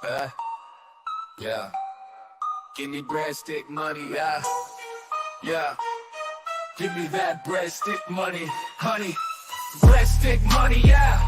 Yeah. Give me breadstick money, yeah. Yeah. Give me that breadstick money, honey. Breadstick money, yeah.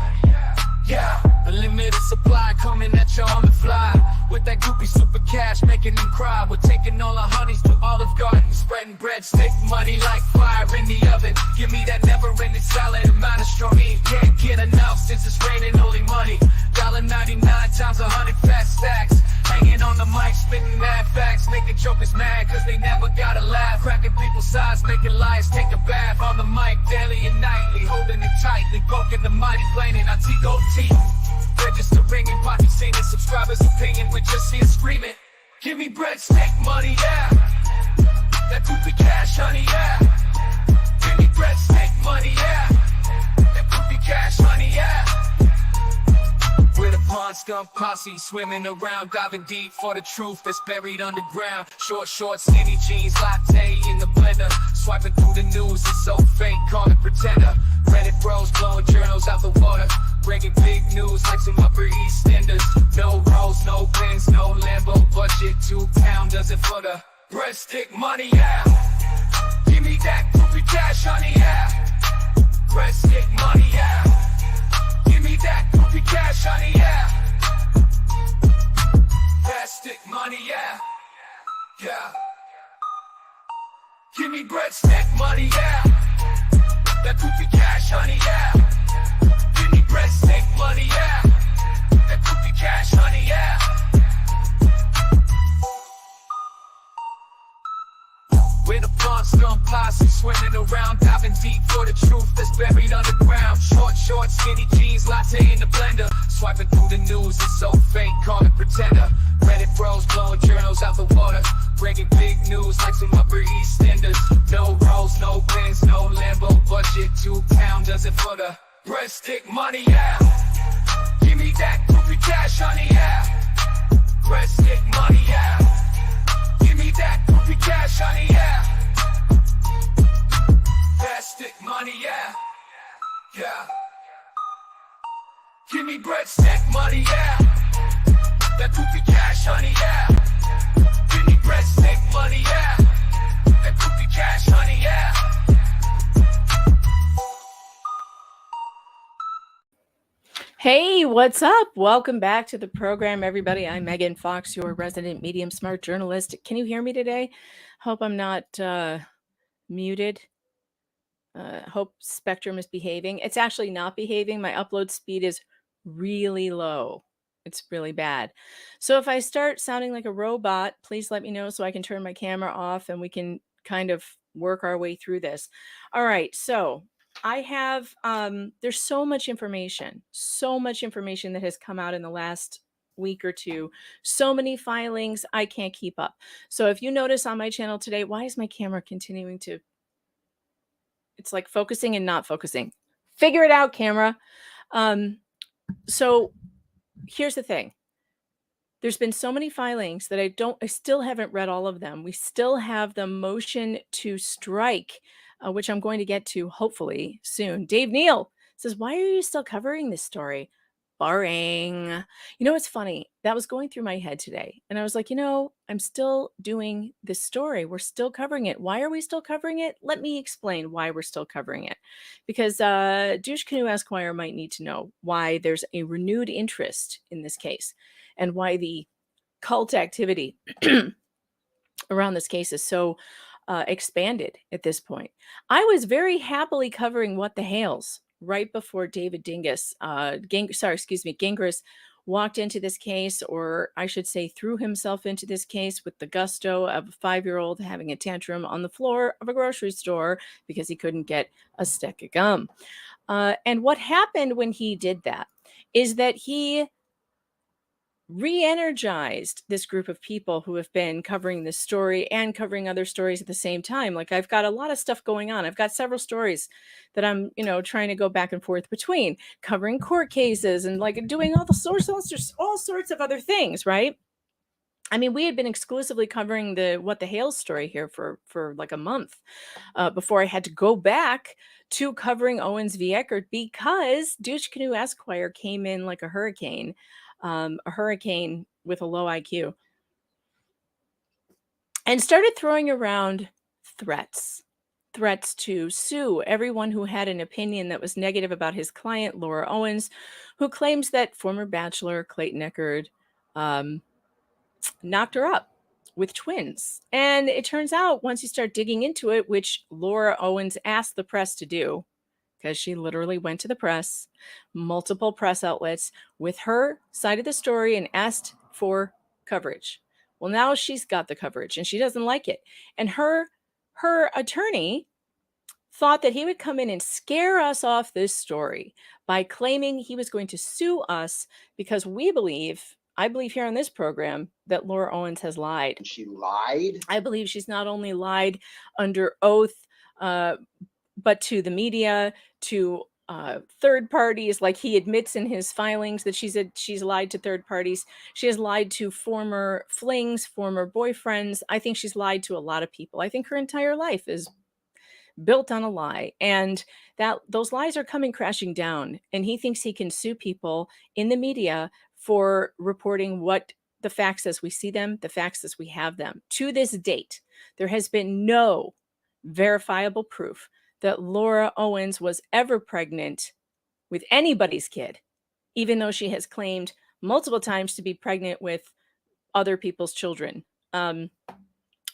Yeah. Unlimited supply coming at you on the fly. With that goopy super cash making them cry. We're taking all the honeys to Olive Garden, spreading breadstick money like fire in the oven. Give me that never-ending solid amount of strong ink. Can't get enough since it's raining only money. $1.99 times 100 fat stacks. Hanging on the mic, spitting mad facts, making jokers mad cause they never gotta laugh. Cracking people's sides, making lions take a bath. On the mic daily and nightly, holding it tightly, poking the mighty plane in our T-Gold teeth. Register ringing, pocket saying subscribers' opinion, we're just here screaming. Give me breadstick money, yeah. That goofy cash, honey, yeah. Give me breadstick money, yeah. That goofy cash, honey, yeah. With a pond skunk posse swimming around, diving deep for the truth that's buried underground. Short, skinny jeans, latte in the blender. Swiping through the news, it's so fake, call it pretender. Reddit bros blowing journals out the water. Breaking big news like some Upper East Enders. No rolls, no pins, no Lambo budget. £2 doesn't for the breadstick money, yeah. Give me that goofy cash, honey, yeah. Breadstick money, yeah. Give me that goofy cash, honey, yeah. Breadstick money, yeah. Yeah. Give me breadstick money, yeah. That goofy cash, honey, yeah. Give me breadstick money, yeah. That goofy cash, honey, yeah. With a pond skunk posse swimming around, diving deep for the truth that's buried underground. Short, skinny jeans, latte in the blender. Swiping through the news, it's so fake, call it pretender. Reddit bros blowing journals out the water. Breaking big news like some Upper East Enders. No rolls, no pins, no Lambo budget. £2 doesn't for the breadstick money, yeah. Give me that goofy cash, honey, yeah. Breadstick money, yeah. Give me that goofy cash, honey, yeah. Breadstick money, yeah. Yeah. Give me breadstick money, yeah. That goofy cash, honey, yeah. Give me breadstick money, yeah. That goofy cash, honey, yeah. Hey, what's up? Welcome back to the program, everybody. I'm Megan Fox, your resident medium smart journalist. Can you hear me today? Hope I'm not muted. Hope Spectrum is behaving. It's actually not behaving. My upload speed is really low. It's really bad. So if I start sounding like a robot, please let me know so I can turn my camera off and we can kind of work our way through this. All right, so I have, there's so much information that has come out in the last week or two. So many filings, I can't keep up. So if you notice on my channel today, why is my camera continuing to, it's like focusing and not focusing. Figure it out, camera. So here's the thing. There's been so many filings that I still haven't read all of them. We still have the motion to strike, which I'm going to get to hopefully soon. Dave Neal says, why are you still covering this story? Boring. You know, it's funny. That was going through my head today. And I was like, you know, I'm still doing this story. We're still covering it. Why are we still covering it? Let me explain why we're still covering it. Because Douchecanoe Esquire might need to know why there's a renewed interest in this case and why the cult activity around this case is so expanded at this point. I was very happily covering What the Hales right before David Gingras walked into this case, or I should say threw himself into this case with the gusto of a 5-year-old having a tantrum on the floor of a grocery store because he couldn't get a stick of gum. And what happened when he did that is that he re-energized this group of people who have been covering this story and covering other stories at the same time. Like, I've got a lot of stuff going on. I've got several stories that I'm, trying to go back and forth between, covering court cases and like doing all sorts of other things, right? I mean, we had been exclusively covering the What the Hale story here for like a month before I had to go back to covering Owens v. Echard, because Douchecanoe Esquire came in like a hurricane with a low IQ, and started throwing around threats to sue everyone who had an opinion that was negative about his client, Laura Owens, who claims that former bachelor Clayton Echard knocked her up with twins. And it turns out, once you start digging into it, which Laura Owens asked the press to do, because she literally went to the press, multiple press outlets, with her side of the story and asked for coverage. Well, now she's got the coverage and she doesn't like it. And her attorney thought that he would come in and scare us off this story by claiming he was going to sue us because I believe here on this program, that Laura Owens has lied. She lied? I believe she's not only lied under oath, but to the media, to third parties. Like, he admits in his filings that she's lied to third parties. She has lied to former flings, former boyfriends. I think she's lied to a lot of people. I think her entire life is built on a lie, and that those lies are coming crashing down, and he thinks he can sue people in the media for reporting what the facts as we see them, the facts as we have them. To this date, there has been no verifiable proof that Laura Owens was ever pregnant with anybody's kid, even though she has claimed multiple times to be pregnant with other people's children.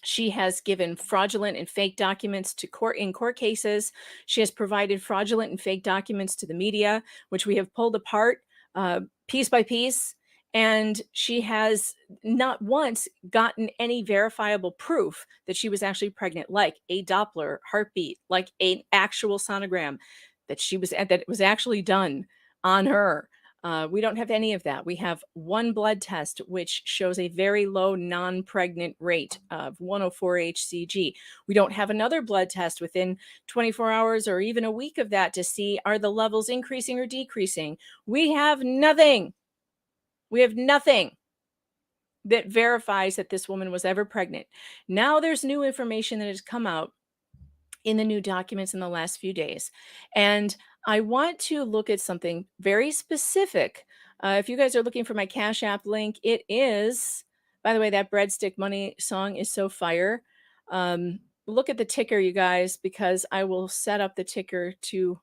She has given fraudulent and fake documents to court in court cases. She has provided fraudulent and fake documents to the media, which we have pulled apart piece by piece. And she has not once gotten any verifiable proof that she was actually pregnant, like a Doppler heartbeat, like an actual sonogram that it was actually done on her. We don't have any of that. We have one blood test, which shows a very low non-pregnant rate of 104 HCG. We don't have another blood test within 24 hours or even a week of that to see, are the levels increasing or decreasing? We have nothing. We have nothing that verifies that this woman was ever pregnant. Now there's new information that has come out in the new documents in the last few days. And I want to look at something very specific. If you guys are looking for my Cash App link, it is, by the way, that Breadstick Money song is so fire. Look at the ticker, you guys, because I will set up the ticker to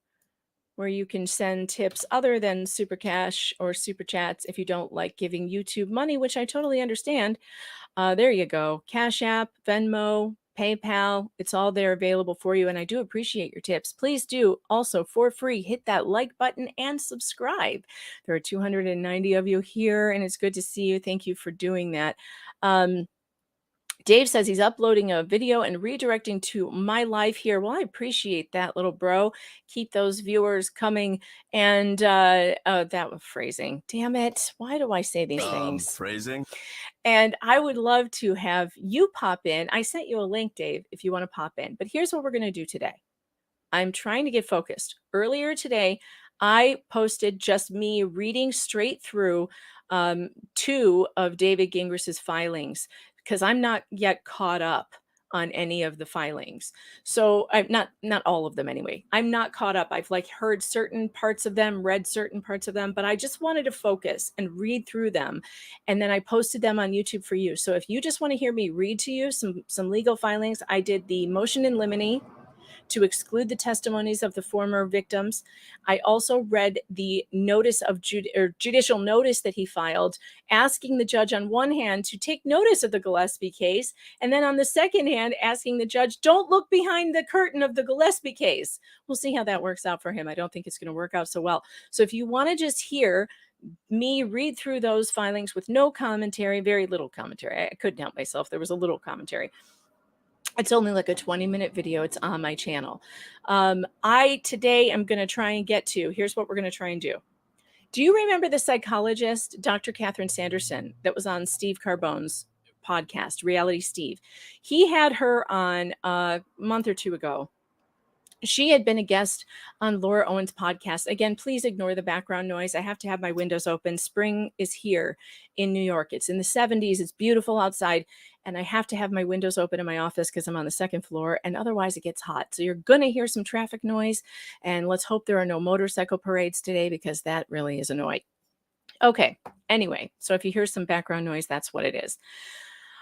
where you can send tips other than Super Cash or Super Chats if you don't like giving YouTube money, which I totally understand. There you go. Cash App, Venmo, PayPal, it's all there available for you. And I do appreciate your tips. Please do also, for free, hit that like button and subscribe. There are 290 of you here, and it's good to see you. Thank you for doing that. Dave says he's uploading a video and redirecting to my live here. Well, I appreciate that, little bro. Keep those viewers coming. And that was phrasing. Damn it. Why do I say these things? Phrasing. And I would love to have you pop in. I sent you a link, Dave, if you want to pop in. But here's what we're going to do today. I'm trying to get focused. Earlier today, I posted just me reading straight through 2 of David Gingras's filings, because I'm not yet caught up on any of the filings. So I'm not all of them anyway. I'm not caught up. I've heard certain parts of them, read certain parts of them, but I just wanted to focus and read through them. And then I posted them on YouTube for you. So if you just want to hear me read to you some legal filings, I did the motion in limine to exclude the testimonies of the former victims. I also read the notice of judicial notice that he filed, asking the judge on one hand to take notice of the Gillespie case, and then on the second hand, asking the judge, don't look behind the curtain of the Gillespie case. We'll see how that works out for him. I don't think it's going to work out so well. So if you want to just hear me read through those filings with no commentary, very little commentary. I couldn't help myself. There was a little commentary. It's only like a 20-minute video. It's on my channel. Today I'm going to try and get to, here's what we're going to try and do. Do you remember the psychologist, Dr. Catherine Sanderson, that was on Steve Carbone's podcast, Reality Steve? He had her on a month or 2 ago. She had been a guest on Laura Owens' podcast. Again, please ignore the background noise. I have to have my windows open. Spring is here in New York. It's in the 70s. It's beautiful outside. And I have to have my windows open in my office because I'm on the second floor. And otherwise it gets hot. So you're going to hear some traffic noise. And let's hope there are no motorcycle parades today because that really is annoying. Okay. Anyway, so if you hear some background noise, that's what it is.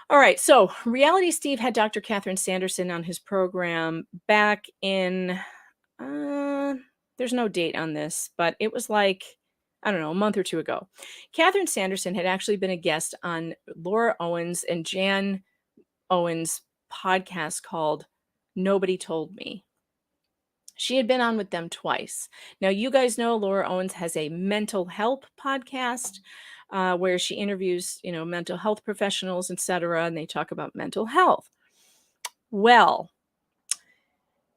All right, so Reality Steve had Dr. Catherine Sanderson on his program back in, there's no date on this, but it was like, I don't know, a month or two ago. Catherine Sanderson had actually been a guest on Laura Owens and Jan Owens' podcast called Nobody Told Me. She had been on with them twice. Now, you guys know Laura Owens has a mental health podcast where she interviews, mental health professionals, etc., and they talk about mental health. Well,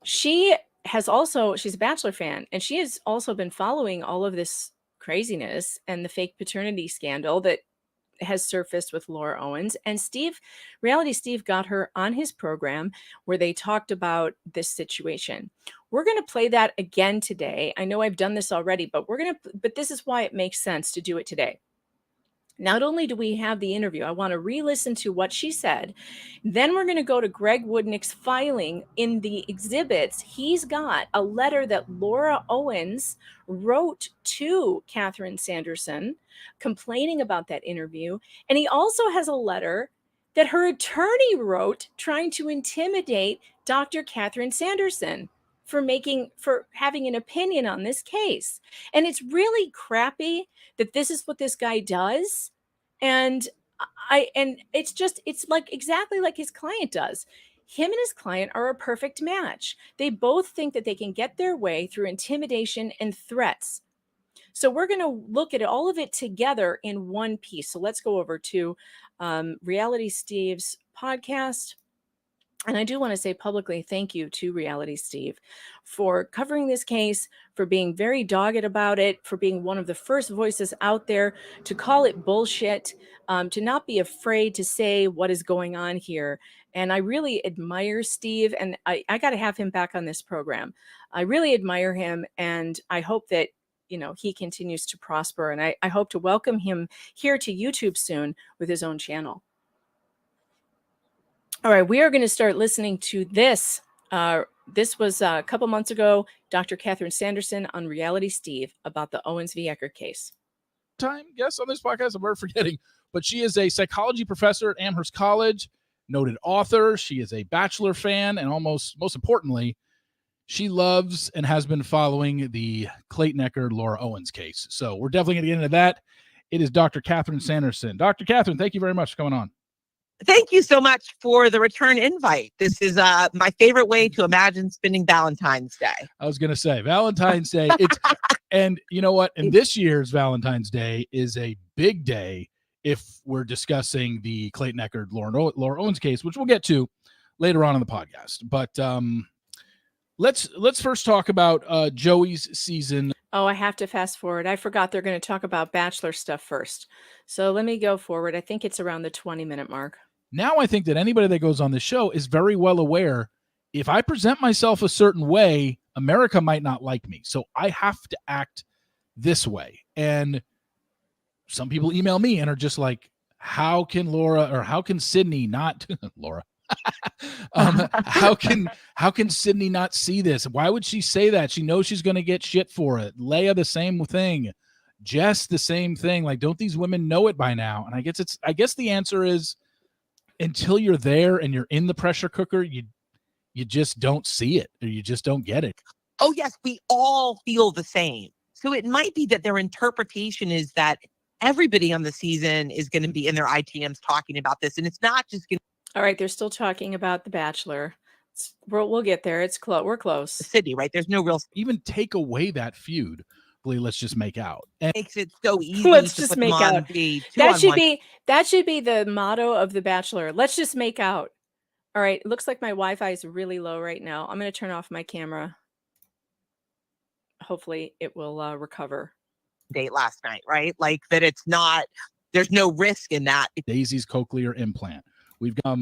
she's a Bachelor fan, and she has also been following all of this craziness and the fake paternity scandal that has surfaced with Laura Owens. And Reality Steve got her on his program where they talked about this situation. We're going to play that again today. I know I've done this already, but this is why it makes sense to do it today. Not only do we have the interview, I want to re-listen to what she said. Then we're going to go to Greg Woodnick's filing in the exhibits. He's got a letter that Laura Owens wrote to Catherine Sanderson complaining about that interview. And he also has a letter that her attorney wrote trying to intimidate Dr. Catherine Sanderson for having an opinion on this case. And it's really crappy that this is what this guy does. And it's like exactly like his client does. Him and his client are a perfect match. They both think that they can get their way through intimidation and threats. So we're going to look at all of it together in one piece. So let's go over to Reality Steve's podcast. And I do want to say publicly thank you to Reality Steve for covering this case, for being very dogged about it, for being one of the first voices out there to call it bullshit, to not be afraid to say what is going on here. And I really admire Steve, and I got to have him back on this program. I really admire him, and I hope that he continues to prosper. And I hope to welcome him here to YouTube soon with his own channel. All right, we are going to start listening to this. This was a couple months ago, Dr. Catherine Sanderson on Reality Steve about the Owens v. Echard case. Guest on this podcast, I'm never forgetting, but she is a psychology professor at Amherst College, noted author. She is a Bachelor fan, and most importantly, she loves and has been following the Clayton Echard Laura Owens case. So we're definitely going to get into that. It is Dr. Catherine Sanderson. Dr. Catherine, thank you very much for coming on. Thank you so much for the return invite. This is my favorite way to imagine spending Valentine's Day. I was going to say Valentine's Day. And you know what? And this year's Valentine's Day is a big day if we're discussing the Clayton Echard Laura Owens case, which we'll get to later on in the podcast. But let's first talk about Joey's season. Oh, I have to fast forward. I forgot they're going to talk about Bachelor stuff first. So let me go forward. I think it's around the 20-minute mark. Now I think that anybody that goes on this show is very well aware, if I present myself a certain way, America might not like me. So I have to act this way. And some people email me and are just like, how can Sydney not Laura? How can Sydney not see this? Why would she say that? She knows she's going to get shit for it. Leia, the same thing. Jess, the same thing. Like, don't these women know it by now? And I guess the answer is, until you're there and you're in the pressure cooker, you just don't see it, or you just don't get it. Oh yes, we all feel the same. So it might be that their interpretation is that everybody on the season is going to be in their ITMs talking about this, and it's not just going to. All right, they're still talking about The Bachelor. We'll get there. It's close. We're close. Sydney, right? There's no real. Even take away that feud. Let's just make out. And makes it so easy. Let's to just put make them on out. the That should be the motto of The Bachelor. Let's just make out. All right. It looks like my Wi-Fi is really low right now. I'm going to turn off my camera. Hopefully it will recover. Date last night, right? Like that. It's not. There's no risk in that. Daisy's cochlear implant. We've got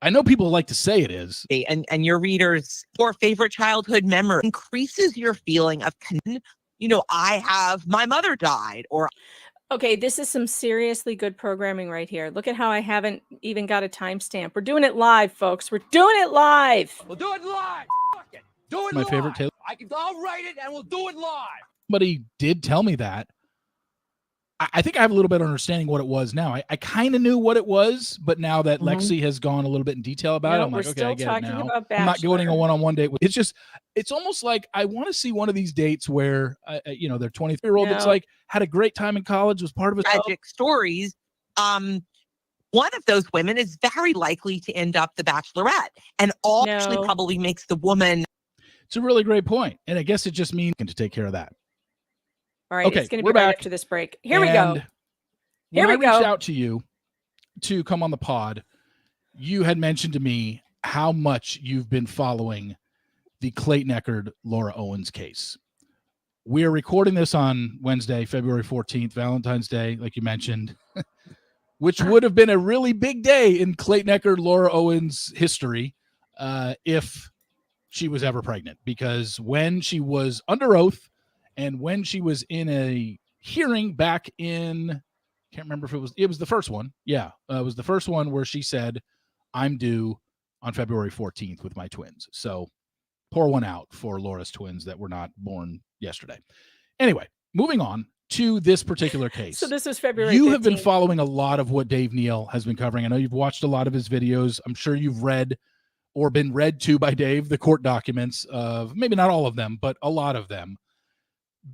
I know people like to say it is. And your readers or favorite childhood memory increases your feeling of, I have my mother died, or Okay, this is some seriously good programming right here. Look at how I haven't even got a timestamp. We're doing it live, folks. We're doing it live. We'll do it live. Fuck it. Do it My live. favorite Taylor. I'll write it and we'll do it live. Somebody did tell me that. I think I have a little bit of understanding what it was now. I kind of knew what it was, but now that Lexi has gone a little bit in detail about it, I'm like, okay, I get it now. I'm not going a one-on-one date. It's just, it's almost like I want to see one of these dates where, their 23-year-old that's like had a great time in college, was part of a tragic stories. One of those women is very likely to end up the Bachelorette, and actually probably makes the woman. It's a really great point, and I guess it just means to take care of that. All right, okay, it's going to be right after this break. Here we go. When I reached out to you to come on the pod, you had mentioned to me how much you've been following the Clayton Echard, Laura Owens case. We are recording this on Wednesday, February 14th, Valentine's Day, like you mentioned, which would have been a really big day in Clayton Echard, Laura Owens history if she was ever pregnant. Because when she was under oath, and when she was in a hearing back in, can't remember if it was the first one. Yeah, it was the first one where she said, I'm due on February 14th with my twins. So pour one out for Laura's twins that were not born yesterday. Anyway, moving on to this particular case. So this was February 15th. You have been following a lot of what Dave Neal has been covering. I know you've watched a lot of his videos. I'm sure you've read or been read to by Dave the court documents of, maybe not all of them, but a lot of them.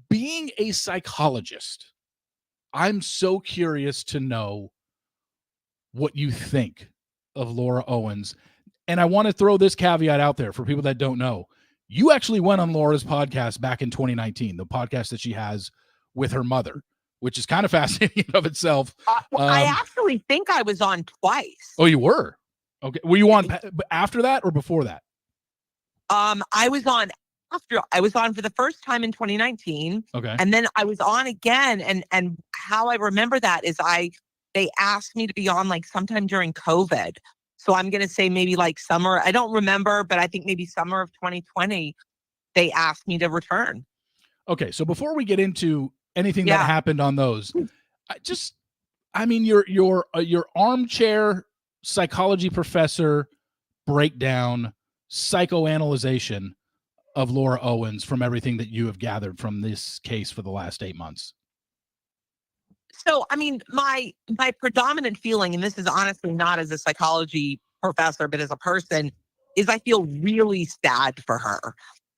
Being a psychologist, I'm so curious to know what you think of Laura Owens. And I want to throw this caveat out there for people that don't know. You actually went on Laura's podcast back in 2019, the podcast that she has with her mother, which is kind of fascinating of itself. I actually think I was on twice. Oh, you were? Okay. Were you on after that or before that? I was on for the first time in 2019. Okay. And then I was on again. And how I remember that is they asked me to be on like sometime during COVID. So I'm going to say maybe like summer. I don't remember, but I think maybe summer of 2020, they asked me to return. Okay. So before we get into anything that happened on those, your armchair psychology professor breakdown, psychoanalyzation of Laura Owens from everything that you have gathered from this case for the last 8 months. So, I mean, my predominant feeling, and this is honestly not as a psychology professor, but as a person, is I feel really sad for her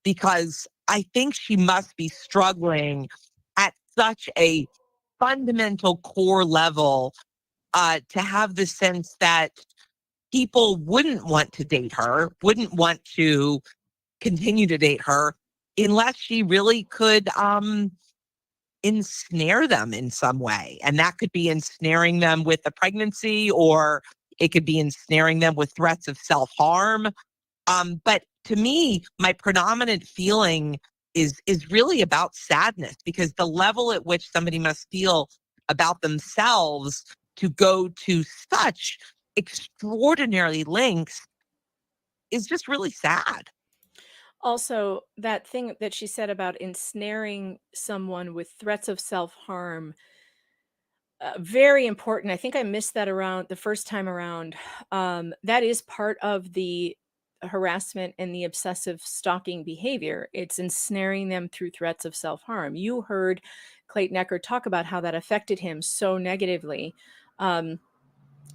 because I think she must be struggling at such a fundamental core level to have the sense that people wouldn't want to date her, wouldn't want to continue to date her unless she really could ensnare them in some way. And that could be ensnaring them with a pregnancy, or it could be ensnaring them with threats of self-harm. But to me, my predominant feeling is really about sadness, because the level at which somebody must feel about themselves to go to such extraordinary lengths is just really sad. Also, that thing that she said about ensnaring someone with threats of self-harm, very important. I think I missed that around the first time around. That is part of the harassment and the obsessive stalking behavior. It's ensnaring them through threats of self-harm. You heard Clayton Echard talk about how that affected him so negatively.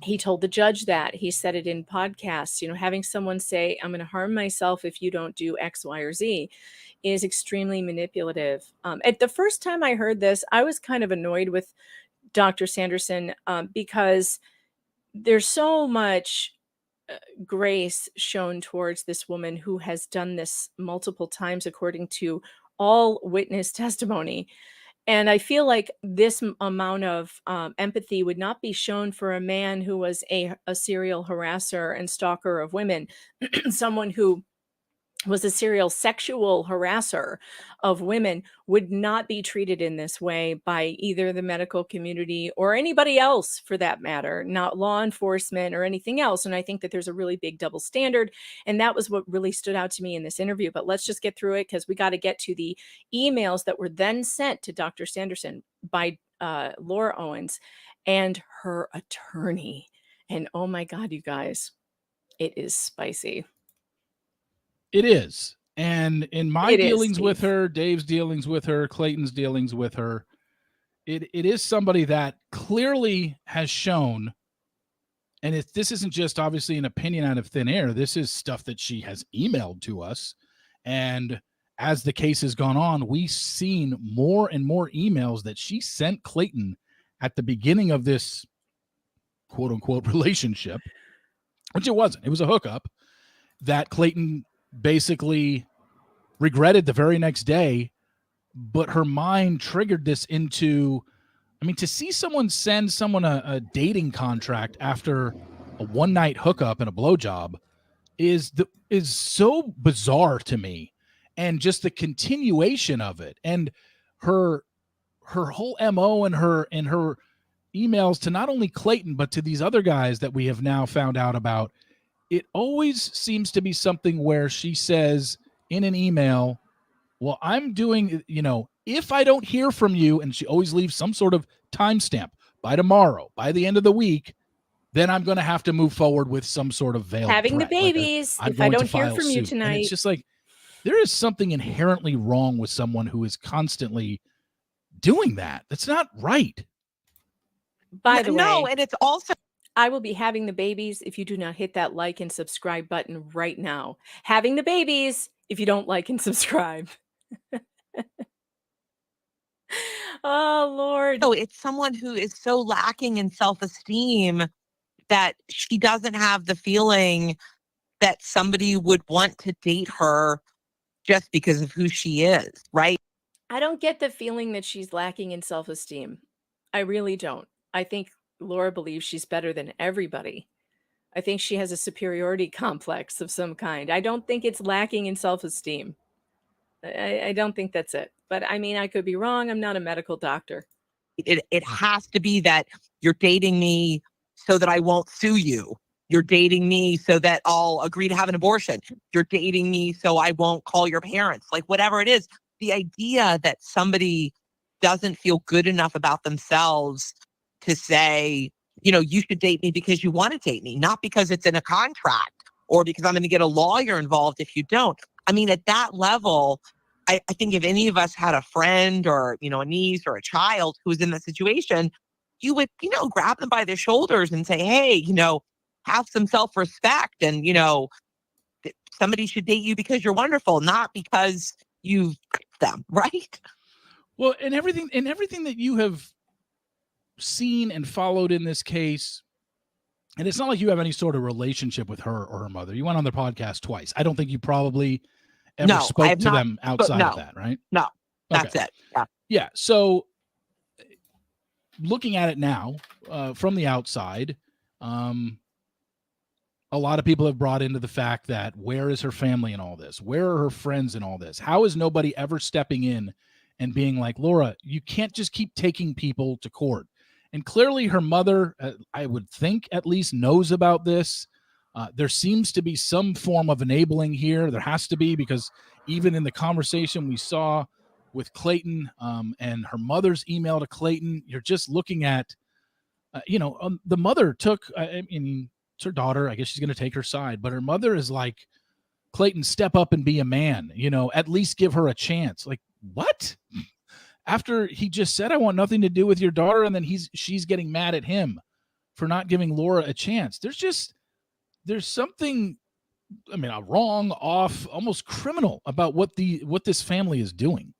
He told the judge that. He said it in podcasts. Having someone say, I'm going to harm myself if you don't do X, Y, or Z is extremely manipulative. At the first time I heard this, I was kind of annoyed with Dr. Sanderson because there's so much grace shown towards this woman who has done this multiple times according to all witness testimony. And I feel like this amount of empathy would not be shown for a man who was a serial harasser and stalker of women, someone who was a serial sexual harasser of women would not be treated in this way by either the medical community or anybody else for that matter, not law enforcement or anything else. And I think that there's a really big double standard. And that was what really stood out to me in this interview. But let's just get through it because we got to get to the emails that were then sent to Dr. Sanderson by Laura Owens and her attorney. And oh my God, you guys, it is spicy. It is. And in my It dealings is, with Steve. her, Dave's dealings with her, Clayton's dealings with her, it is somebody that clearly has shown, and this isn't just obviously an opinion out of thin air, this is stuff that she has emailed to us. And as the case has gone on, we've seen more and more emails that she sent Clayton at the beginning of this quote unquote relationship, which it wasn't. It was a hookup that Clayton basically regretted the very next day, but her mind triggered this into, I mean, to see someone send someone a dating contract after a one-night hookup and a blowjob is so bizarre to me. And just the continuation of it and her whole MO and her emails to not only Clayton, but to these other guys that we have now found out about, it always seems to be something where she says in an email, well, I'm doing, if I don't hear from you, and she always leaves some sort of timestamp by tomorrow, by the end of the week, then I'm going to have to move forward with some sort of veiled Having threat. the babies. Like If I don't hear from you tonight. And it's just like, there is something inherently wrong with someone who is constantly doing that. That's not right. By the way, No, and it's also I will be having the babies if you do not hit that like and subscribe button right now. Having the babies if you don't like and subscribe. Oh, Lord. it's someone who is so lacking in self-esteem that she doesn't have the feeling that somebody would want to date her just because of who she is, right? I don't get the feeling that she's lacking in self-esteem. I really don't. I think Laura believes she's better than everybody. I think she has a superiority complex of some kind. I don't think it's lacking in self-esteem. I don't think that's it. But I mean, I could be wrong. I'm not a medical doctor. It has to be that you're dating me so that I won't sue you. You're dating me so that I'll agree to have an abortion. You're dating me so I won't call your parents. Like whatever it is, the idea that somebody doesn't feel good enough about themselves to say, you should date me because you want to date me, not because it's in a contract or because I'm going to get a lawyer involved if you don't. I mean, at that level, I think if any of us had a friend or, a niece or a child who was in that situation, you would, grab them by their shoulders and say, hey, have some self-respect and, somebody should date you because you're wonderful, not because you've picked them, right? Well, and everything that you have seen and followed in this case, and it's not like you have any sort of relationship with her or her mother. You went on their podcast twice. I don't think you probably ever spoke to them outside of that, right? No, that's it. Yeah. Yeah. So looking at it now from the outside, a lot of people have brought into the fact that where is her family in all this? Where are her friends in all this? How is nobody ever stepping in and being like, Laura, you can't just keep taking people to court? And clearly her mother, I would think at least, knows about this. There seems to be some form of enabling here. There has to be, because even in the conversation we saw with Clayton and her mother's email to Clayton, you're just looking at, the mother took, it's her daughter. I guess she's going to take her side, but her mother is like, Clayton, step up and be a man, at least give her a chance. Like, what? After he just said, I want nothing to do with your daughter. And then she's getting mad at him for not giving Laura a chance. There's something, wrong, off, almost criminal about what this family is doing.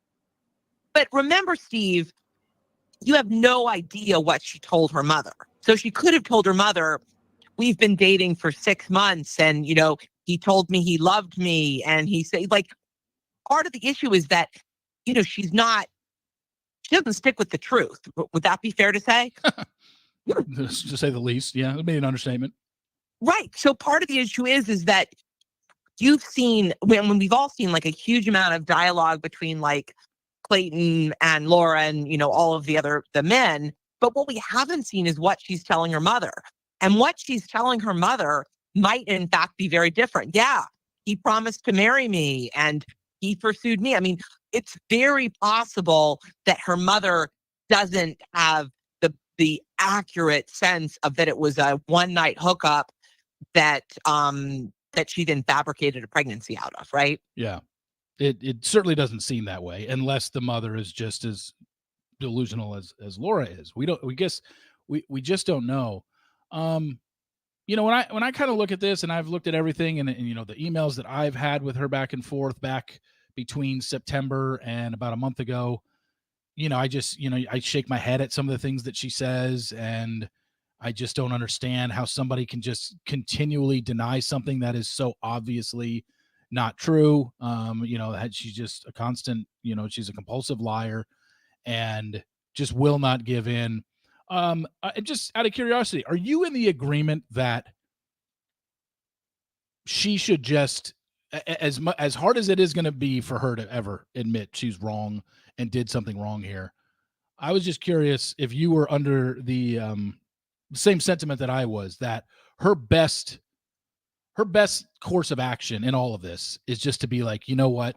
But remember, Steve, you have no idea what she told her mother. So she could have told her mother, we've been dating for 6 months and, he told me he loved me. And he said, part of the issue is that, she doesn't stick with the truth. Would that be fair to say? To say the least. Yeah, it'd be an understatement. Right. So part of the issue is that you've seen, when we've all seen like a huge amount of dialogue between like Clayton and Laura and, all of the men. But what we haven't seen is what she's telling her mother. And what she's telling her mother might in fact be very different. Yeah, he promised to marry me and he pursued me. I mean, it's very possible that her mother doesn't have the accurate sense of that it was a one-night hookup that she then fabricated a pregnancy out of, right? Yeah. It certainly doesn't seem that way unless the mother is just as delusional as Laura is. We just don't know. When I kind of look at this, and I've looked at everything and the emails that I've had with her back and forth back between September and about a month ago, I just, I shake my head at some of the things that she says, and I just don't understand how somebody can just continually deny something that is so obviously not true. She's just a constant, she's a compulsive liar and just will not give in. Just out of curiosity, are you in the agreement that she should just, as hard as it is going to be for her to ever admit she's wrong and did something wrong here, I was just curious if you were under the same sentiment that I was, that her best course of action in all of this is just to be like, you know what,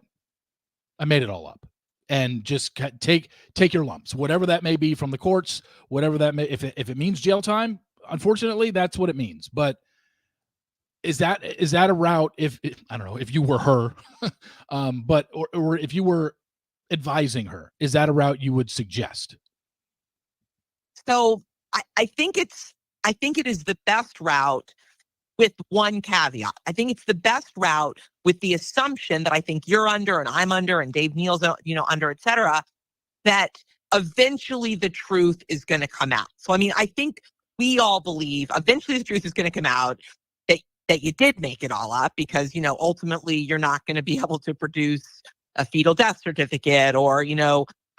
I made it all up, and just take your lumps, whatever that may be from the courts, whatever that may, if it means jail time, unfortunately, that's what it means. But is that a route, if I don't know if you were her, but or if you were advising her, is that a route you would suggest? So I think it is the best route, with one caveat. I think it's the best route with the assumption that I think you're under and I'm under and Dave Neal's under, et cetera, that eventually the truth is going to come out. So, I mean, I think we all believe eventually the truth is going to come out, that you did make it all up, because, ultimately you're not going to be able to produce a fetal death certificate or, an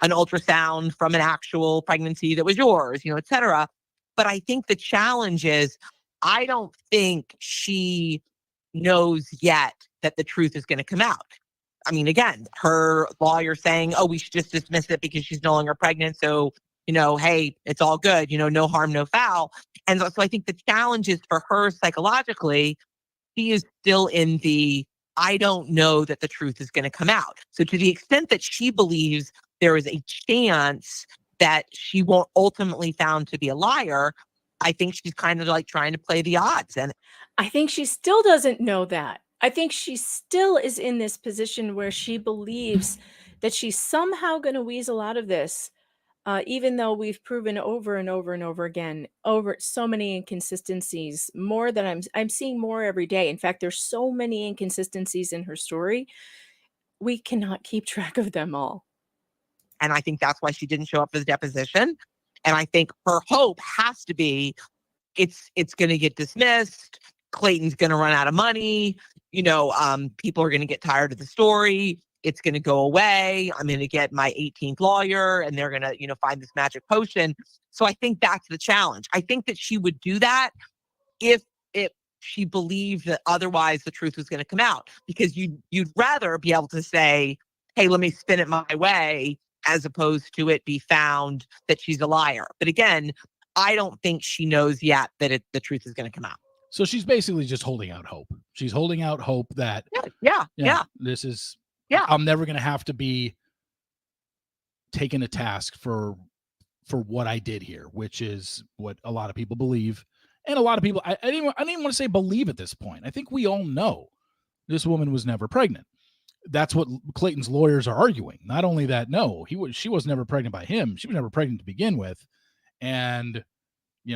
ultrasound from an actual pregnancy that was yours, et cetera. But I think the challenge is, I don't think she knows yet that the truth is going to come out. I mean, again, her lawyer saying, oh, we should just dismiss it because she's no longer pregnant. So, hey, it's all good, no harm, no foul. And so I think the challenge is for her psychologically, she is still in the, I don't know that the truth is going to come out. So to the extent that she believes there is a chance that she won't ultimately found to be a liar, I think she's kind of like trying to play the odds. And I think she still doesn't know that. I think she still is in this position where she believes that she's somehow going to weasel out of this, even though we've proven over and over and over again, over so many inconsistencies, more than I'm seeing more every day. In fact, there's so many inconsistencies in her story. We cannot keep track of them all. And I think that's why she didn't show up for the deposition. And I think her hope has to be, it's going to get dismissed. Clayton's going to run out of money. People are going to get tired of the story. It's going to go away. I'm going to get my 18th lawyer and they're going to, find this magic potion. So I think that's the challenge. I think that she would do that if she believed that otherwise the truth was going to come out, because you'd rather be able to say, hey, let me spin it my way, as opposed to it be found that she's a liar. But again, I don't think she knows yet that the truth is going to come out. So she's basically just holding out hope. She's holding out hope that yeah. This is, I'm never going to have to be taken to task for what I did here, which is what a lot of people believe. And a lot of people, I didn't even want to say believe at this point. I think we all know this woman was never pregnant. That's what Clayton's lawyers are arguing. Not only that, no, she was never pregnant by him. She was never pregnant to begin with. And,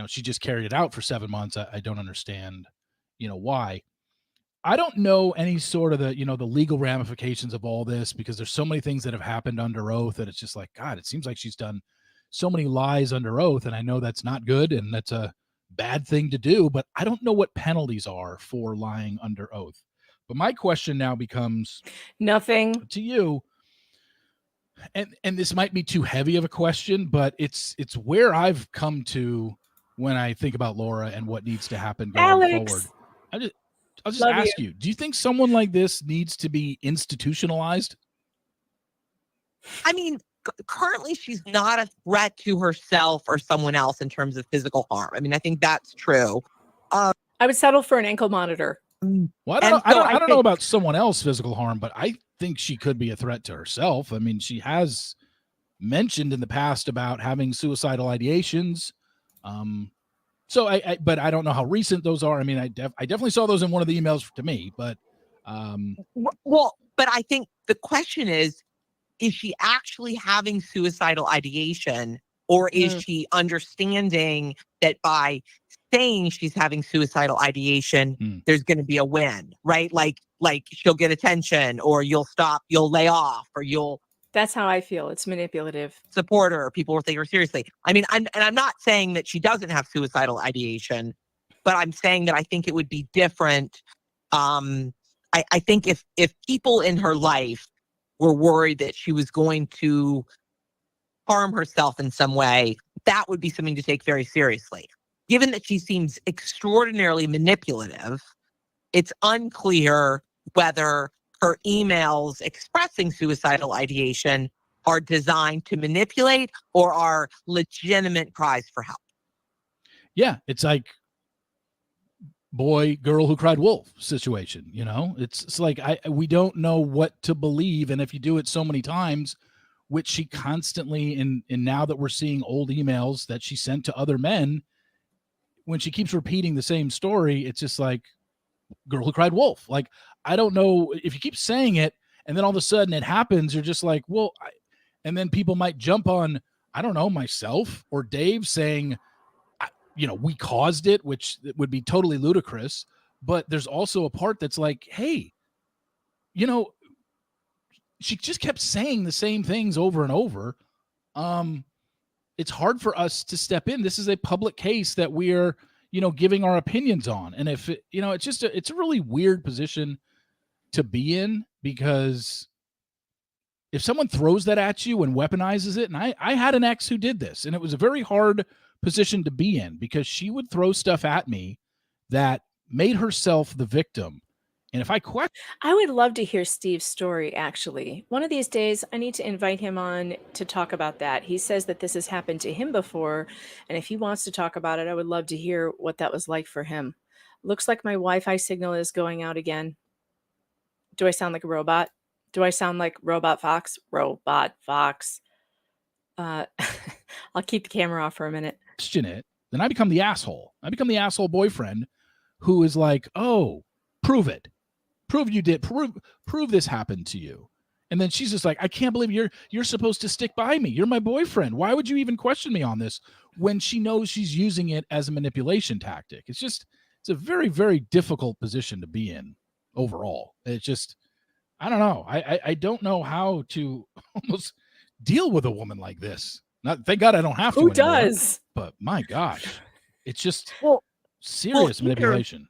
she just carried it out for 7 months. I don't understand, why. I don't know any sort of the legal ramifications of all this, because there's so many things that have happened under oath that it's just like, God, it seems like she's done so many lies under oath. And I know that's not good and that's a bad thing to do, but I don't know what penalties are for lying under oath. But my question now becomes nothing to you. And this might be too heavy of a question, but it's where I've come to when I think about Laura and what needs to happen going forward. I'll just Love ask you, do you think someone like this needs to be institutionalized? I mean, currently she's not a threat to herself or someone else in terms of physical harm. I mean, I think that's true. I would settle for an ankle monitor. Well, I don't know about someone else physical harm, but I think she could be a threat to herself. I mean, she has mentioned in the past about having suicidal ideations. But I don't know how recent those are. I mean, I definitely saw those in one of the emails to me, but well, but I think the question is she actually having suicidal ideation, or is she understanding that by saying she's having suicidal ideation, there's going to be a win, right? Like she'll get attention, or you'll lay off, or you'll. That's how I feel. It's manipulative. Support her. People will take her seriously. I mean, I'm not saying that she doesn't have suicidal ideation, but I'm saying that I think it would be different. I think if people in her life were worried that she was going to harm herself in some way, that would be something to take very seriously. Given that she seems extraordinarily manipulative, it's unclear whether her emails expressing suicidal ideation are designed to manipulate or are legitimate cries for help. Yeah, it's like boy, girl who cried wolf situation. You know, it's like we don't know what to believe, and if you do it so many times, which she constantly and now that we're seeing old emails that she sent to other men, when she keeps repeating the same story, it's just like girl who cried wolf. Like, I don't know if you keep saying it and then all of a sudden it happens, you're just like, well, and then people might jump on, I don't know, myself or Dave saying, we caused it, which would be totally ludicrous. But there's also a part that's like, hey, she just kept saying the same things over and over. It's hard for us to step in. This is a public case that we're, giving our opinions on. And if it's a really weird position to be in, because if someone throws that at you and weaponizes it, and I had an ex who did this, and it was a very hard position to be in, because she would throw stuff at me that made herself the victim. And if I would love to hear Steve's story, actually. One of these days, I need to invite him on to talk about that. He says that this has happened to him before, and if he wants to talk about it, I would love to hear what that was like for him. Looks like my Wi-Fi signal is going out again. Do I sound like a robot? Do I sound like Robot Fox? Robot Fox. I'll keep the camera off for a minute. Question it, then I become the asshole. I become the asshole boyfriend who is like, oh, prove it. Prove you did. Prove this happened to you. And then she's just like, I can't believe you're supposed to stick by me. You're my boyfriend. Why would you even question me on this, when she knows she's using it as a manipulation tactic? It's a very, very difficult position to be in overall. It's just, I don't know. I don't know how to almost deal with a woman like this. Thank God I don't have to. Who anymore, does? But my gosh, it's just serious manipulation.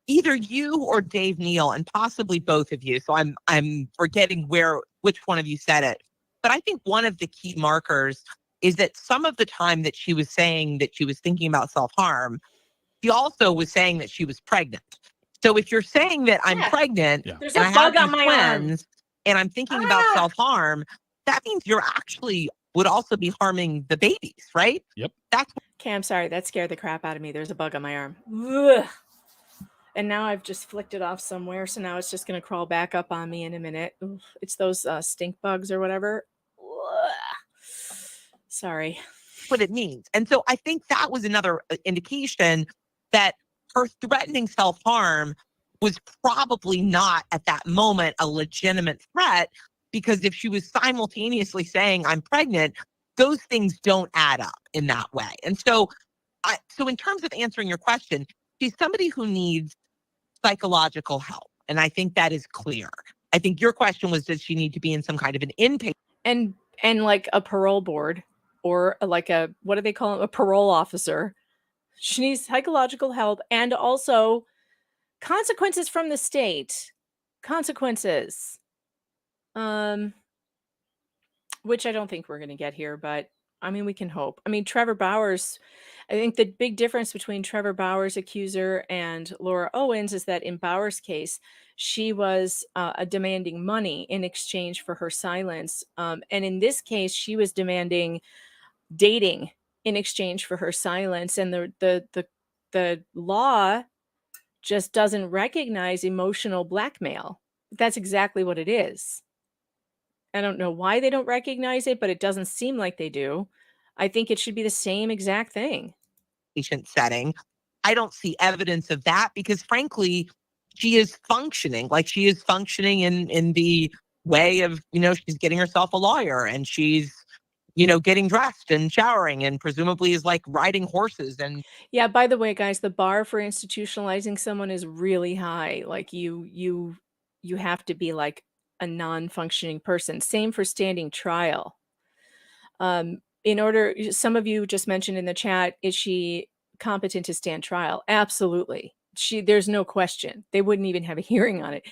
Either you or Dave Neal, and possibly both of you. So I'm forgetting which one of you said it. But I think one of the key markers is that some of the time that she was saying that she was thinking about self-harm, she also was saying that she was pregnant. So if you're saying that I'm pregnant, There's and a I bug have on these my arm, twins, and I'm thinking about self-harm, that means you're actually would also be harming the babies, right? Yep. Okay, I'm sorry. That scared the crap out of me. There's a bug on my arm. Ugh. And now I've just flicked it off somewhere, so now it's just going to crawl back up on me in a minute. Oof. It's those stink bugs or whatever. Ugh. Sorry. What it means. And so I think that was another indication that her threatening self-harm was probably not at that moment a legitimate threat, because if she was simultaneously saying I'm pregnant, those things don't add up in that way. And so in terms of answering your question, she's somebody who needs psychological help. And I think that is clear. I think your question was, does she need to be in some kind of an inpatient? And like a parole board, or like what do they call it? A parole officer. She needs psychological help, and also consequences from the state. Consequences. Which I don't think we're going to get here, but I mean, we can hope. I mean, Trevor Bauer's, I think the big difference between Trevor Bauer's accuser and Laura Owens is that in Bauer's case, she was demanding money in exchange for her silence. And in this case, she was demanding dating in exchange for her silence. And the law just doesn't recognize emotional blackmail. That's exactly what it is. I don't know why they don't recognize it, but it doesn't seem like they do. I think it should be the same exact thing. Patient setting. I don't see evidence of that because, frankly, she is functioning like she is functioning in the way of, she's getting herself a lawyer and she's, getting dressed and showering and presumably is like riding horses. And yeah, by the way, guys, the bar for institutionalizing someone is really high. Like you have to be like a non-functioning person. Same for standing trial. Some of you just mentioned in the chat, is she competent to stand trial? Absolutely. There's no question. They wouldn't even have a hearing on it.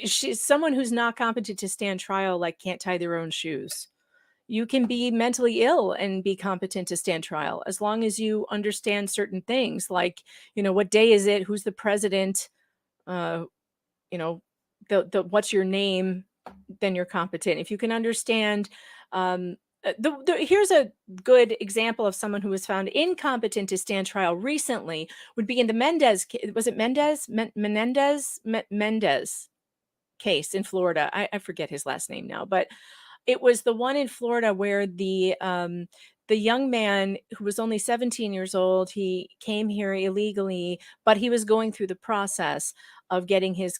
She's someone who's not competent to stand trial, like can't tie their own shoes. You can be mentally ill and be competent to stand trial as long as you understand certain things, like, what day is it? Who's the president? The what's your name? Then you're competent. If you can understand, here's a good example of someone who was found incompetent to stand trial recently would be in the Mendez. Was it Mendez case in Florida? I forget his last name now, but it was the one in Florida where the young man who was only 17 years old, he came here illegally, but he was going through the process of getting his,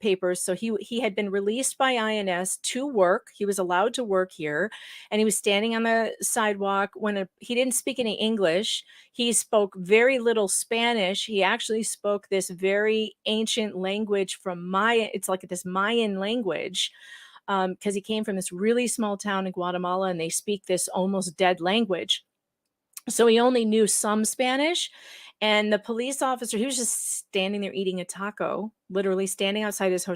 papers. So he had been released by INS to work. He was allowed to work here, and he was standing on the sidewalk when he didn't speak any English. He spoke very little Spanish. He actually spoke this very ancient language from Maya. It's like this Mayan language. Because he came from this really small town in Guatemala and they speak this almost dead language. So he only knew some Spanish. And the police officer, he was just standing there eating a taco, literally standing outside his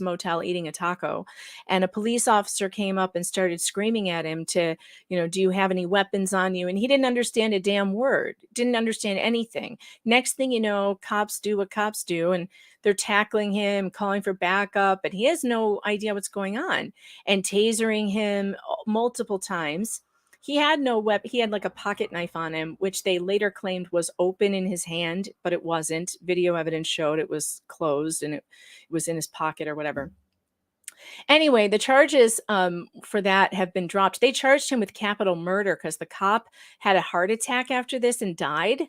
motel eating a taco. And a police officer came up and started screaming at him to, do you have any weapons on you? And he didn't understand a damn word, didn't understand anything. Next thing you know, cops do what cops do. And they're tackling him, calling for backup, and he has no idea what's going on, and tasering him multiple times. He had no weapon. He had like a pocket knife on him, which they later claimed was open in his hand, but it wasn't. Video evidence showed it was closed and it was in his pocket or whatever. Anyway, the charges for that have been dropped. They charged him with capital murder because the cop had a heart attack after this and died.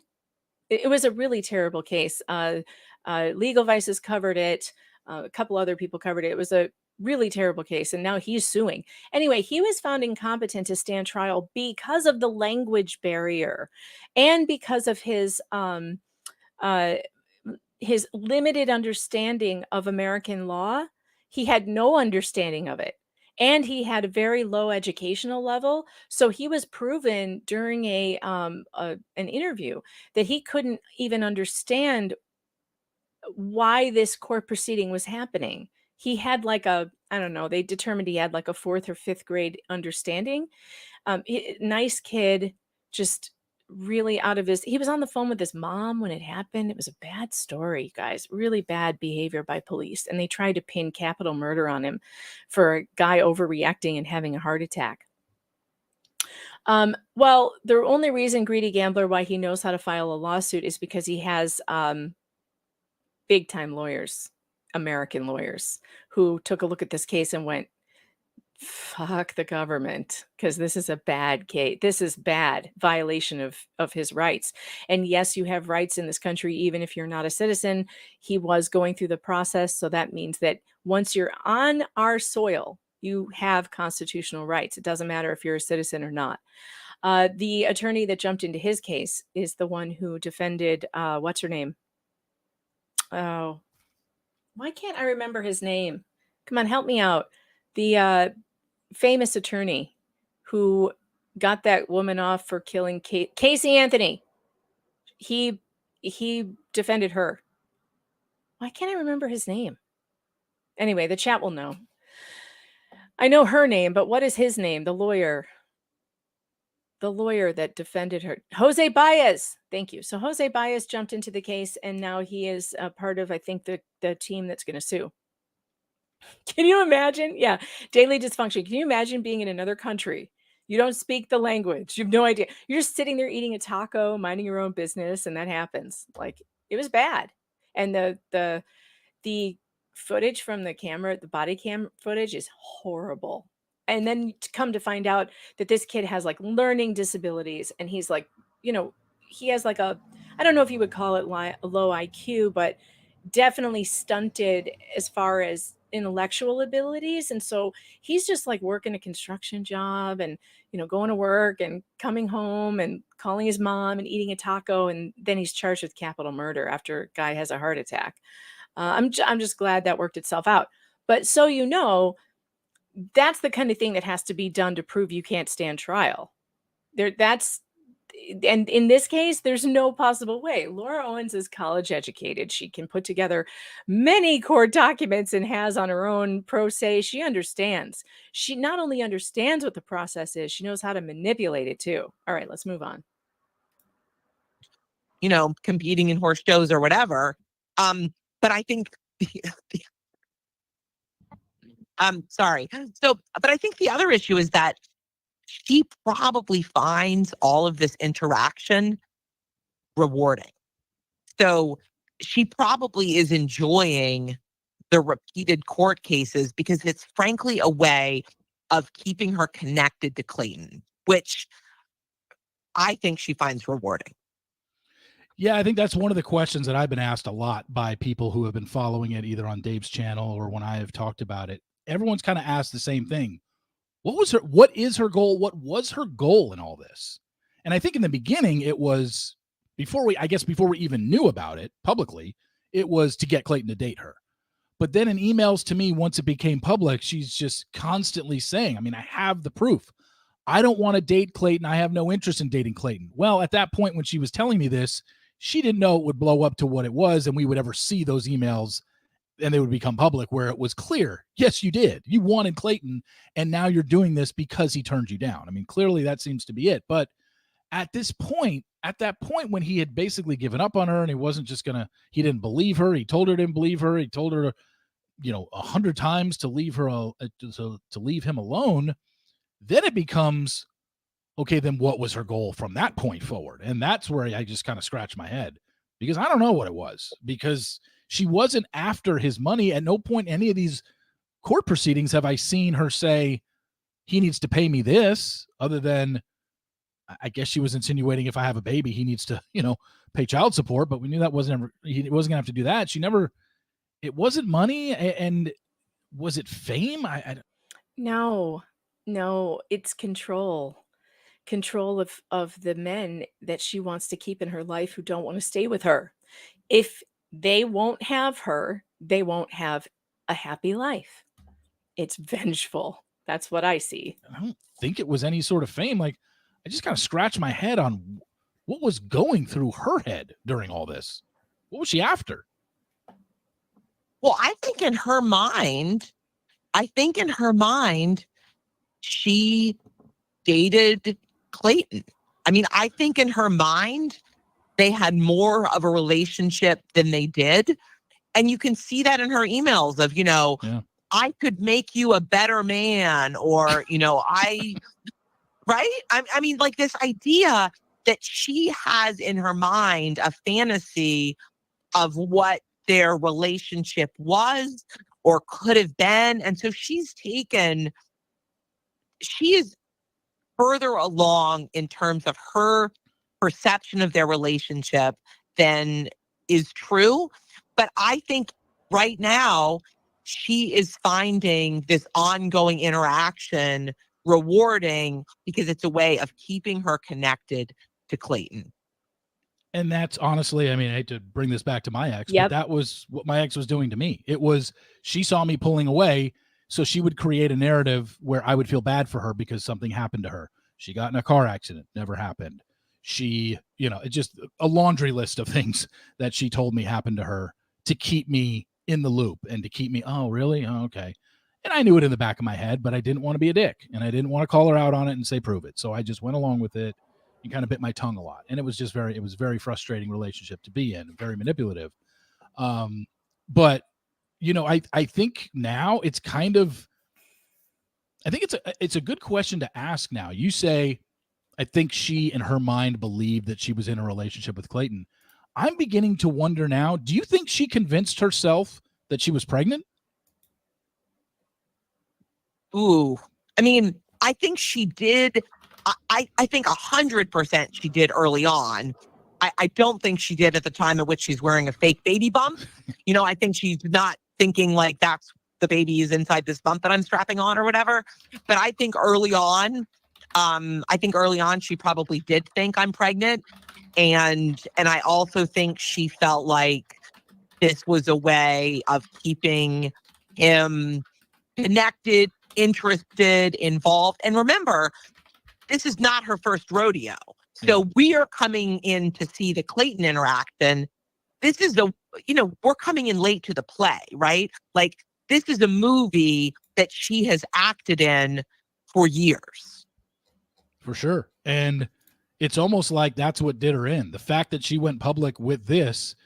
It was a really terrible case. Legal Vices covered it. A couple other people covered it. It was a really terrible case, and now he's suing. Anyway, he was found incompetent to stand trial because of the language barrier and because of his limited understanding of American law. He had no understanding of it. And he had a very low educational level. So he was proven during an interview that he couldn't even understand why this court proceeding was happening. He had like they determined he had like a 4th or 5th grade understanding. Nice kid, just really he was on the phone with his mom when it happened. It was a bad story, guys, really bad behavior by police. And they tried to pin capital murder on him for a guy overreacting and having a heart attack. Well, the only reason Greedy Gambler, why he knows how to file a lawsuit is because he has big time lawyers, American lawyers, who took a look at this case and went, fuck the government, because this is a bad case. This is bad violation of his rights. And yes, you have rights in this country, even if you're not a citizen. He was going through the process. So that means that once you're on our soil, you have constitutional rights. It doesn't matter if you're a citizen or not. The attorney that jumped into his case is the one who defended, what's her name? Oh, why can't I remember his name? Come on, help me out. The famous attorney who got that woman off for killing Casey Anthony. He defended her. Why can't I remember his name? Anyway, the chat will know. I know her name, but what is his name? The lawyer. lawyer that defended her, Jose Baez. Thank you. So Jose Baez jumped into the case, and now he is a part of, I think, the team that's going to sue. Can you imagine? Yeah. Daily dysfunction. Can you imagine being in another country? You don't speak the language. You have no idea. You're just sitting there eating a taco, minding your own business, and that happens. Like, it was bad. And the footage from the camera, the body cam footage, is horrible. And then to come to find out that this kid has like learning disabilities, and he's like, he has like I don't know if you would call it low IQ, but definitely stunted as far as intellectual abilities. And so he's just like working a construction job and, going to work and coming home and calling his mom and eating a taco. And then he's charged with capital murder after a guy has a heart attack. I'm just glad that worked itself out. But so, that's the kind of thing that has to be done to prove you can't stand trial. And in this case, there's no possible way. Laura Owens is college educated. She can put together many court documents and has on her own pro se. She understands. She not only understands what the process is, she knows how to manipulate it too. All right, let's move on. Competing in horse shows or whatever. But I think sorry. But I think the other issue is that she probably finds all of this interaction rewarding. So she probably is enjoying the repeated court cases because it's frankly a way of keeping her connected to Clayton, which I think she finds rewarding. Yeah, I think that's one of the questions that I've been asked a lot by people who have been following it either on Dave's channel or when I have talked about it. Everyone's kind of asked the same thing. What is her goal? What was her goal in all this? And I think in the beginning, it was before we even knew about it publicly, it was to get Clayton to date her. But then in emails to me, once it became public, she's just constantly saying, I have the proof. I don't want to date Clayton. I have no interest in dating Clayton. Well, at that point, when she was telling me this, she didn't know it would blow up to what it was and we would ever see those emails and they would become public, where it was clear, yes, you did. You wanted Clayton, and now you're doing this because he turned you down. Clearly that seems to be it. But at that point, when he had basically given up on her and he didn't believe her. He told her he didn't believe her. He told her, 100 times to leave her, to leave him alone. Then it becomes, okay, then what was her goal from that point forward? And that's where I just kind of scratched my head because I don't know what it was, because she wasn't after his money. At no point in any of these court proceedings have I seen her say he needs to pay me this, other than I guess she was insinuating if I have a baby, he needs to, pay child support. But we knew that he wasn't gonna have to do that. It wasn't money. And was it fame? No, it's control of the men that she wants to keep in her life who don't want to stay with her. If they won't have her, they won't have a happy life. It's vengeful. That's what I see. I don't think it was any sort of fame. I just kind of scratched my head on what was going through her head during all this. What was she after? Well, I think in her mind, she dated Clayton. I think in her mind, they had more of a relationship than they did. And you can see that in her emails of, I could make you a better man, or, right? Like this idea that she has in her mind a fantasy of what their relationship was or could have been. And so she is further along in terms of her perception of their relationship than is true. But I think right now she is finding this ongoing interaction rewarding because it's a way of keeping her connected to Clayton. And that's honestly, I hate to bring this back to my ex, Yep. but that was what my ex was doing to me. It was, she saw me pulling away, so she would create a narrative where I would feel bad for her because something happened to her. She got in a car accident, never happened. She, it's just a laundry list of things that she told me happened to her to keep me in the loop and to keep me, oh, really? Oh, okay. And I knew it in the back of my head, but I didn't want to be a dick, and I didn't want to call her out on it and say, prove it. So I just went along with it and kind of bit my tongue a lot. And it was very frustrating relationship to be in, very manipulative. But you know, I think now it's kind of, I think it's a good question to ask now. You say, I think she in her mind believed that she was in a relationship with Clayton. I'm beginning to wonder now, do you think she convinced herself that she was pregnant? Ooh, I mean, I think she did. I think 100% she did early on. I don't think she did at the time at which she's wearing a fake baby bump. You know, I think she's not thinking like that's the baby is inside this bump that I'm strapping on or whatever. But I think early on, she probably did think I'm pregnant. And I also think she felt like this was a way of keeping him connected, interested, involved. And remember, this is not her first rodeo. So we are coming in to see the Clayton interaction. This is we're coming in late to the play, right? Like, this is a movie that she has acted in for years. For sure. And it's almost like that's what did her in. The fact that she went public with this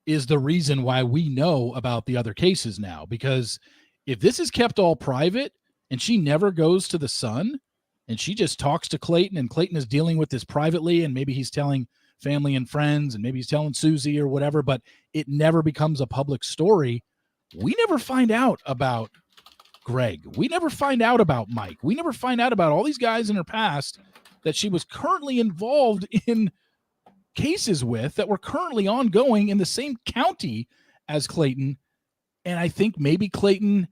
is the reason why we know about the other cases now. Because if this is kept all private and she never goes to the Sun and she just talks to Clayton, and Clayton is dealing with this privately, and maybe he's telling family and friends, and maybe he's telling Susie or whatever, but it never becomes a public story, we never find out about Greg. We never find out about Mike. We never find out about all these guys in her past that she was currently involved in cases with that were currently ongoing in the same county as Clayton. And I think maybe Clayton,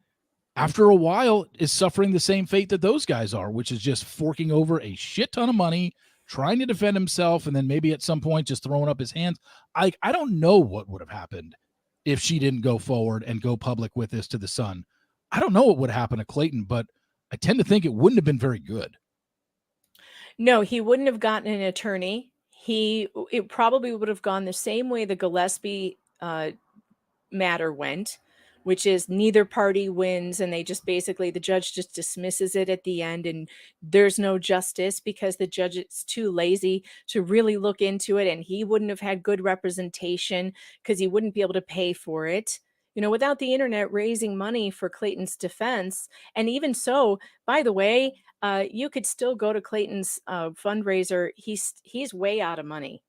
after a while, is suffering the same fate that those guys are, which is just forking over a shit ton of money, trying to defend himself, and then maybe at some point just throwing up his hands. I don't know what would have happened if she didn't go forward and go public with this to the Sun. I don't know what would happen to Clayton, but I tend to think it wouldn't have been very good. No, he wouldn't have gotten an attorney. It probably would have gone the same way the Gillespie matter went, which is neither party wins, and they just basically, the judge just dismisses it at the end, and there's no justice because the judge is too lazy to really look into it, and he wouldn't have had good representation because he wouldn't be able to pay for it. You know, without the internet raising money for Clayton's defense. And even so, by the way, you could still go to Clayton's fundraiser. He's way out of money.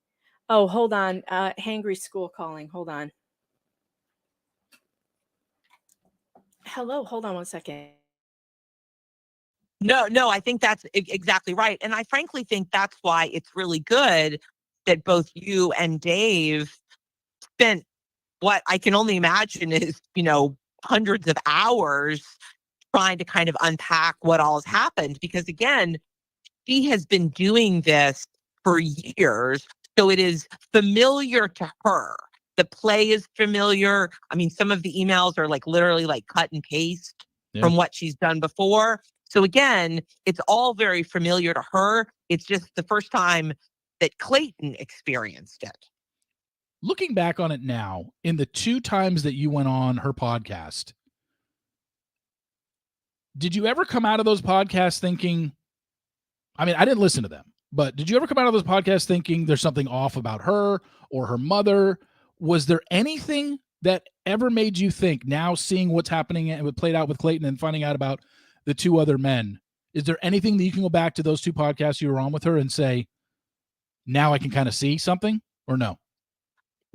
Oh, hold on. Hangry School calling. Hold on. Hello, hold on one second. No, I think that's exactly right. And I frankly think that's why it's really good that both you and Dave spent what I can only imagine is, hundreds of hours trying to kind of unpack what all has happened. Because again, she has been doing this for years. So it is familiar to her. The play is familiar. I mean, some of the emails are like literally like cut and paste from what she's done before. So again, it's all very familiar to her. It's just the first time that Clayton experienced it. Looking back on it now, in the 2 times that you went on her podcast, did you ever come out of those podcasts thinking, I mean, I didn't listen to them, but did you ever come out of those podcasts thinking there's something off about her or her mother? Was there anything that ever made you think, now seeing what's happening and what played out with Clayton and finding out about the 2 other men, is there anything that you can go back to those 2 podcasts you were on with her and say, now I can kind of see something, or no?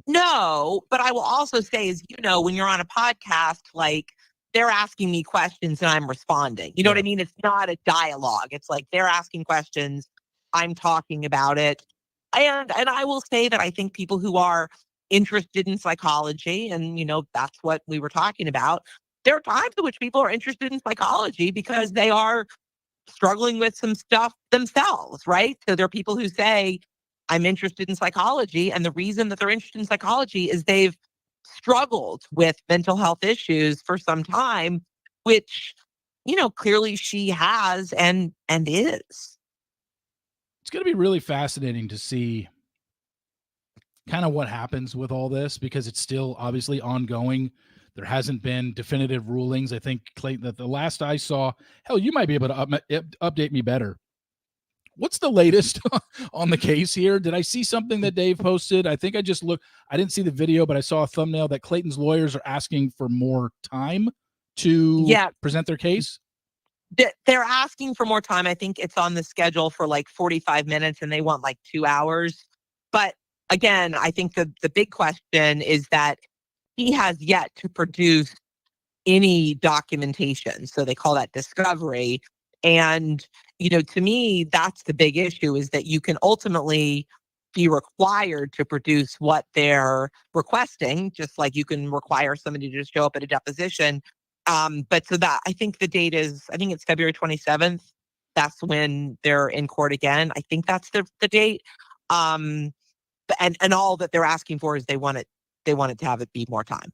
No, but I will also say is, when you're on a podcast, like, they're asking me questions and I'm responding. You know what I mean? It's not a dialogue. It's like they're asking questions, I'm talking about it. And I will say that I think people who are interested in psychology, and, that's what we were talking about, there are times in which people are interested in psychology because they are struggling with some stuff themselves, right? So there are people who say, I'm interested in psychology. And the reason that they're interested in psychology is they've struggled with mental health issues for some time, which, clearly she has and is. It's going to be really fascinating to see kind of what happens with all this, because it's still obviously ongoing There hasn't been definitive rulings. I think, Clayton, that the last I saw, hell, you might be able to update me better. What's the latest on the case here? Did I see something that Dave posted? I think I just looked. I didn't see the video, but I saw a thumbnail that Clayton's lawyers are asking for more time to present their case. They're asking for more time. I think it's on the schedule for like 45 minutes and they want like 2 hours. But again, I think the big question is that he has yet to produce any documentation. So they call that discovery. And, to me, that's the big issue, is that you can ultimately be required to produce what they're requesting, just like you can require somebody to just show up at a deposition. But so that, I think the date is, I think it's February 27th. That's when they're in court again. I think that's the date. And all that they're asking for is they want it to have it be more time.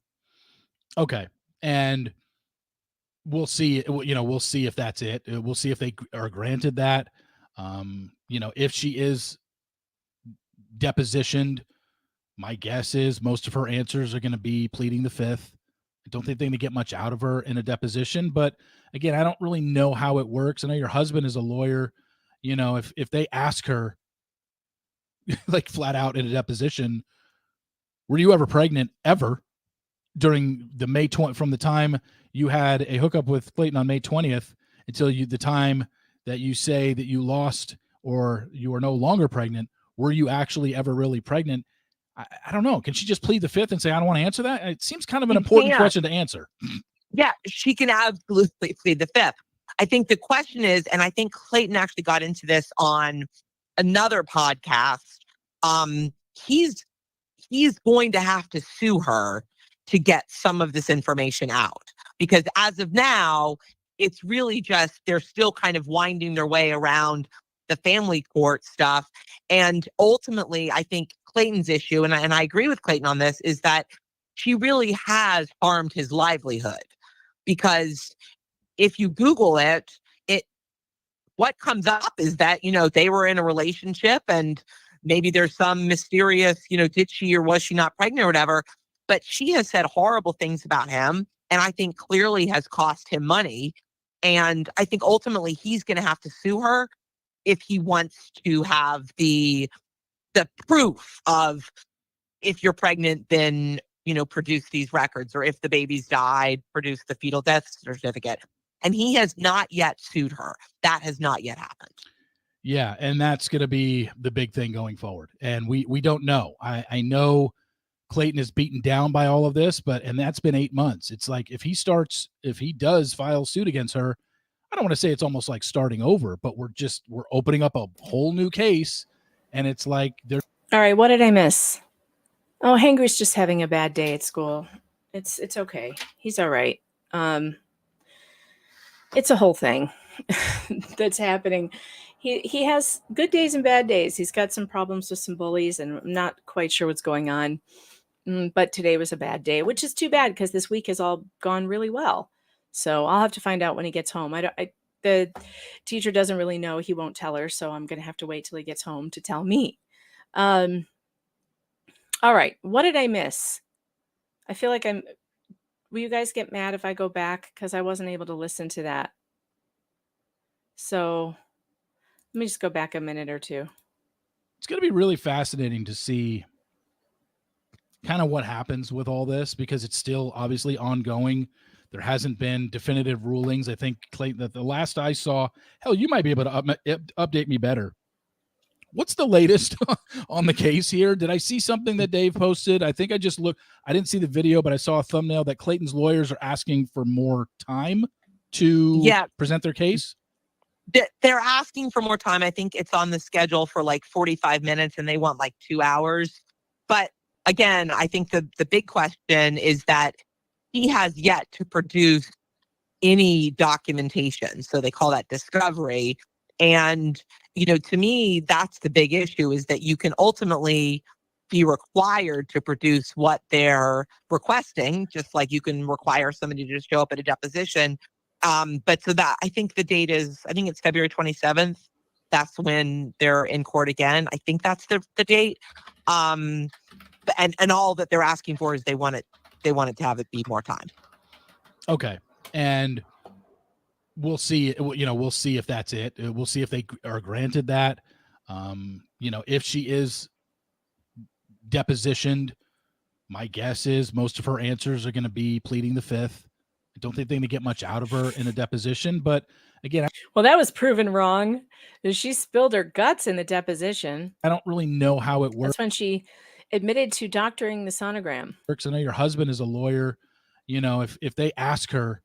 Okay. And we'll see, we'll see if that's it. We'll see if they are granted that. If she is depositioned, my guess is most of her answers are going to be pleading the fifth. I don't think they're going to get much out of her in a deposition, but again, I don't really know how it works. I know your husband is a lawyer. If they ask her like flat out in a deposition, were you ever pregnant ever during the May 20, from the time you had a hookup with Clayton on May 20th until the time that you say that you lost or you are no longer pregnant, were you actually ever really pregnant? I don't know. Can she just plead the fifth and say, I don't want to answer that? It seems kind of an important question to answer. Yeah, she can absolutely plead the fifth. I think the question is, and I think Clayton actually got into this on another podcast, he's going to have to sue her to get some of this information out. Because as of now, it's really just, they're still kind of winding their way around the family court stuff. And ultimately, I think Clayton's issue, and I agree with Clayton on this, is that she really has harmed his livelihood. Because if you Google it, what comes up is that, they were in a relationship and maybe there's some mysterious, did she or was she not pregnant or whatever, but she has said horrible things about him. And I think clearly has cost him money. And I think ultimately he's going to have to sue her if he wants to have the proof of, if you're pregnant, then, produce these records, or if the baby's died, produce the fetal death certificate. And he has not yet sued her. That has not yet happened. Yeah. And that's going to be the big thing going forward. And we don't know. I know Clayton is beaten down by all of this, and that's been 8 months. It's like, if he does file suit against her, I don't want to say it's almost like starting over, but we're opening up a whole new case. And it's like, all right, what did I miss? Oh, Hangry's just having a bad day at school. It's okay. He's all right. It's a whole thing that's happening. He has good days and bad days. He's got some problems with some bullies, and I'm not quite sure what's going on. But today was a bad day, which is too bad because this week has all gone really well. So I'll have to find out when he gets home. The teacher doesn't really know. He won't tell her. So I'm going to have to wait till he gets home to tell me. All right. What did I miss? I feel like will you guys get mad if I go back? Because I wasn't able to listen to that. So let me just go back a minute or two. It's going to be really fascinating to see kind of what happens with all this, because it's still obviously ongoing. There hasn't been definitive rulings. I think, Clayton, that the last I saw, hell, you might be able to update me better. What's the latest on the case here? Did I see something that Dave posted? I think I just looked. I didn't see the video, but I saw a thumbnail that Clayton's lawyers are asking for more time to present their case. They're asking for more time. I think it's on the schedule for like 45 minutes and they want like 2 hours. But again, I think the big question is that he has yet to produce any documentation. So they call that discovery. And, to me, that's the big issue, is that you can ultimately be required to produce what they're requesting, just like you can require somebody to just show up at a deposition. But so that, I think the date is, I think it's February 27th. That's when they're in court again. I think that's the date. And all that they're asking for is they want they wanted to have it be more time. Okay. And we'll see, we'll see if that's it. We'll see if they are granted that. If she is depositioned, my guess is most of her answers are going to be pleading the fifth. I don't think they're going to get much out of her in a deposition, but again, well, that was proven wrong. She spilled her guts in the deposition. I don't really know how it works. That's when she admitted to doctoring the sonogram. I know your husband is a lawyer. If they ask her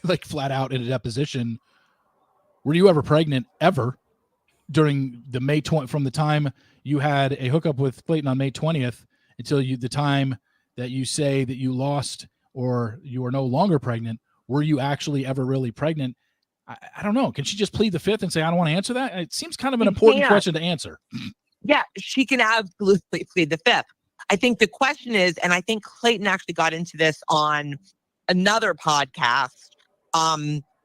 like flat out in a deposition, were you ever pregnant ever during the May 20, from the time you had a hookup with Clayton on May 20th until the time that you say that you lost or you are no longer pregnant, were you actually ever really pregnant? I don't know. Can she just plead the fifth and say, I don't want to answer that? It seems kind of an important question to answer. Yeah, she can absolutely plead the fifth. I think the question is, and I think Clayton actually got into this on another podcast.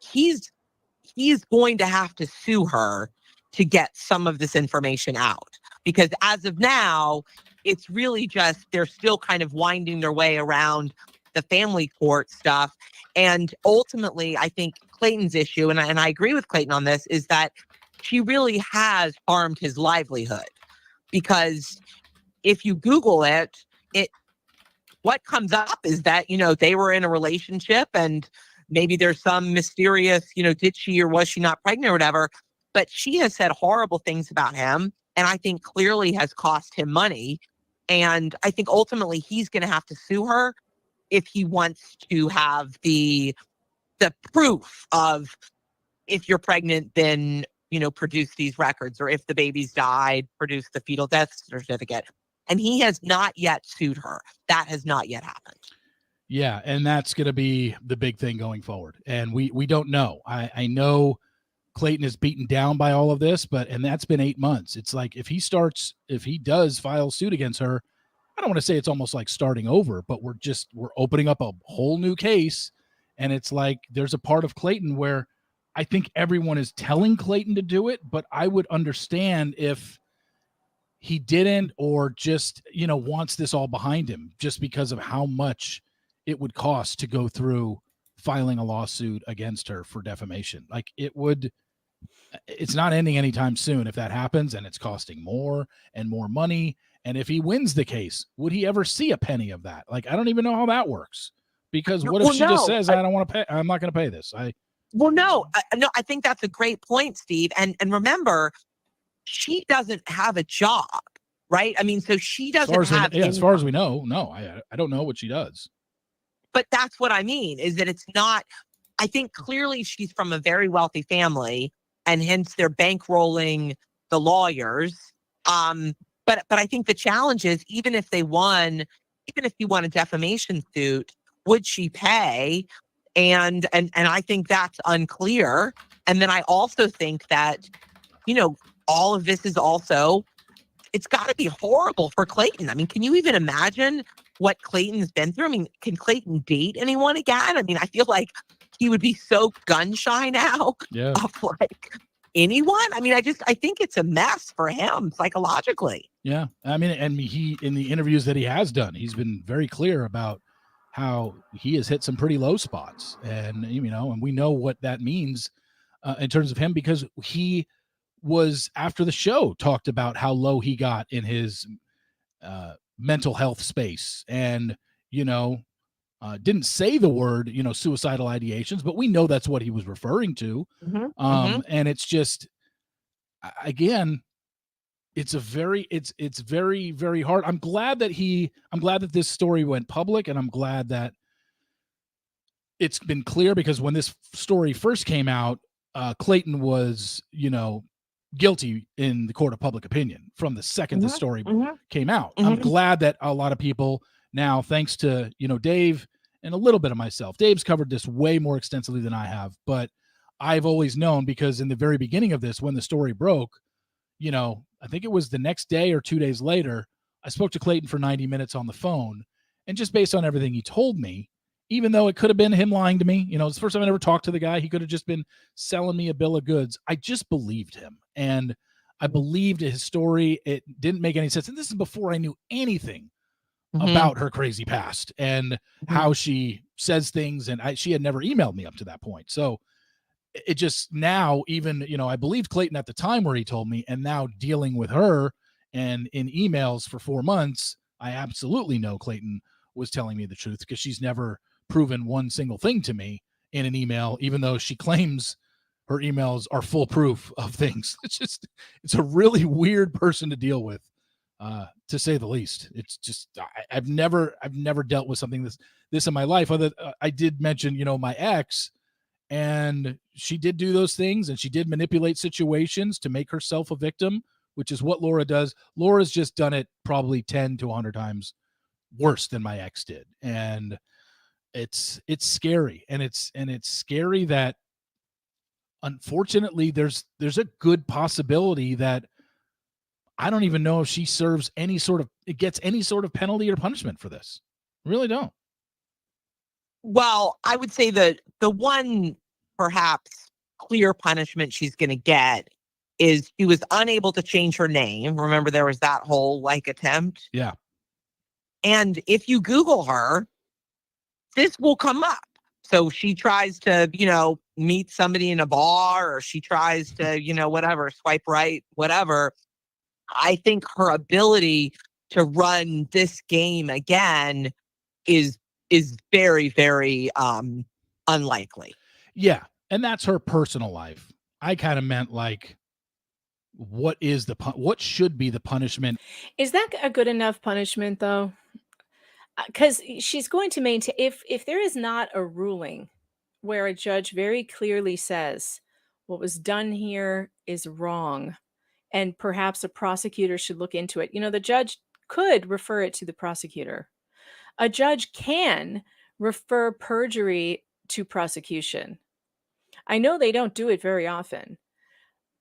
He's going to have to sue her to get some of this information out, because as of now, it's really just, they're still kind of winding their way around the family court stuff. And ultimately, I think Clayton's issue, and I agree with Clayton on this, is that she really has harmed his livelihood. Because if you Google it, what comes up is that, they were in a relationship and maybe there's some mysterious, did she or was she not pregnant or whatever, but she has said horrible things about him. And I think clearly has cost him money. And I think ultimately he's going to have to sue her if he wants to have the proof of, if you're pregnant, then, produce these records, or if the baby's died, produce the fetal death certificate. And he has not yet sued her. That has not yet happened. Yeah, and that's going to be the big thing going forward. And we don't know. I know Clayton is beaten down by all of this, and that's been 8 months. It's like if he does file suit against her, I don't want to say it's almost like starting over, but we're opening up a whole new case. And it's like there's a part of Clayton where I think everyone is telling Clayton to do it, but I would understand if he didn't, or just, wants this all behind him just because of how much it would cost to go through filing a lawsuit against her for defamation. Like it's not ending anytime soon if that happens, and it's costing more and more money. And if he wins the case, would he ever see a penny of that? Like, I don't even know how that works, because what if she just says, I don't want to pay, I'm not going to pay this. I think that's a great point, Steve. And remember, she doesn't have a job, right? I mean, so she doesn't have. As far as we know, no, I don't know what she does. But that's what I mean, is that it's not, I think clearly she's from a very wealthy family, and hence they're bankrolling the lawyers. But I think the challenge is, even if you won a defamation suit, would she pay? And I think that's unclear. And then I also think that, all of this is also, it's got to be horrible for Clayton. I mean, can you even imagine what Clayton's been through? I mean, can Clayton date anyone again? I mean, I feel like he would be so gun shy now of like anyone. I mean, I think it's a mess for him psychologically. Yeah. I mean, and he, in the interviews that he has done, he's been very clear about how he has hit some pretty low spots, and, and we know what that means in terms of him, because he was, after the show, talked about how low he got in his mental health space, and didn't say the word suicidal ideations, but we know that's what he was referring to. And it's just, again, it's very, very hard. I'm glad that this story went public, and I'm glad that it's been clear, because when this story first came out, Clayton was guilty in the court of public opinion from the second the story came out. I'm glad that a lot of people now, thanks to Dave and a little bit of myself, Dave's covered this way more extensively than I have, but I've always known, because in the very beginning of this, when the story broke, I think it was the next day or 2 days later, I spoke to Clayton for 90 minutes on the phone, and just based on everything he told me, even though it could have been him lying to me, it's the first time I ever talked to the guy. He could have just been selling me a bill of goods. I just believed him, and I believed his story. It didn't make any sense. And this is before I knew anything about her crazy past and how she says things. And she had never emailed me up to that point. So it just now, even, I believed Clayton at the time where he told me, and now dealing with her and in emails for 4 months, I absolutely know Clayton was telling me the truth, because she's never proven one single thing to me in an email, even though she claims her emails are full proof of things. It's a really weird person to deal with, to say the least. It's just, I've never dealt with something this in my life. I did mention, my ex, and she did do those things, and she did manipulate situations to make herself a victim, which is what Laura does. Laura's just done it probably 10 to 100 times worse than my ex did. And it's scary. And it's scary that, unfortunately, there's a good possibility that I don't even know if she gets any sort of penalty or punishment for this. I really don't. Well, I would say that the one perhaps clear punishment she's going to get is she was unable to change her name. Remember, there was that whole attempt. Yeah. And if you Google her, this will come up. So she tries to, meet somebody in a bar, or she tries to, whatever, swipe right, whatever. I think her ability to run this game again is very, very unlikely. Yeah. And that's her personal life. I kind of meant what should be the punishment? Is that a good enough punishment, though? Because she's going to maintain, if there is not a ruling where a judge very clearly says what was done here is wrong, and perhaps a prosecutor should look into it. The judge could refer it to the prosecutor. A judge can refer perjury to prosecution. I know they don't do it very often,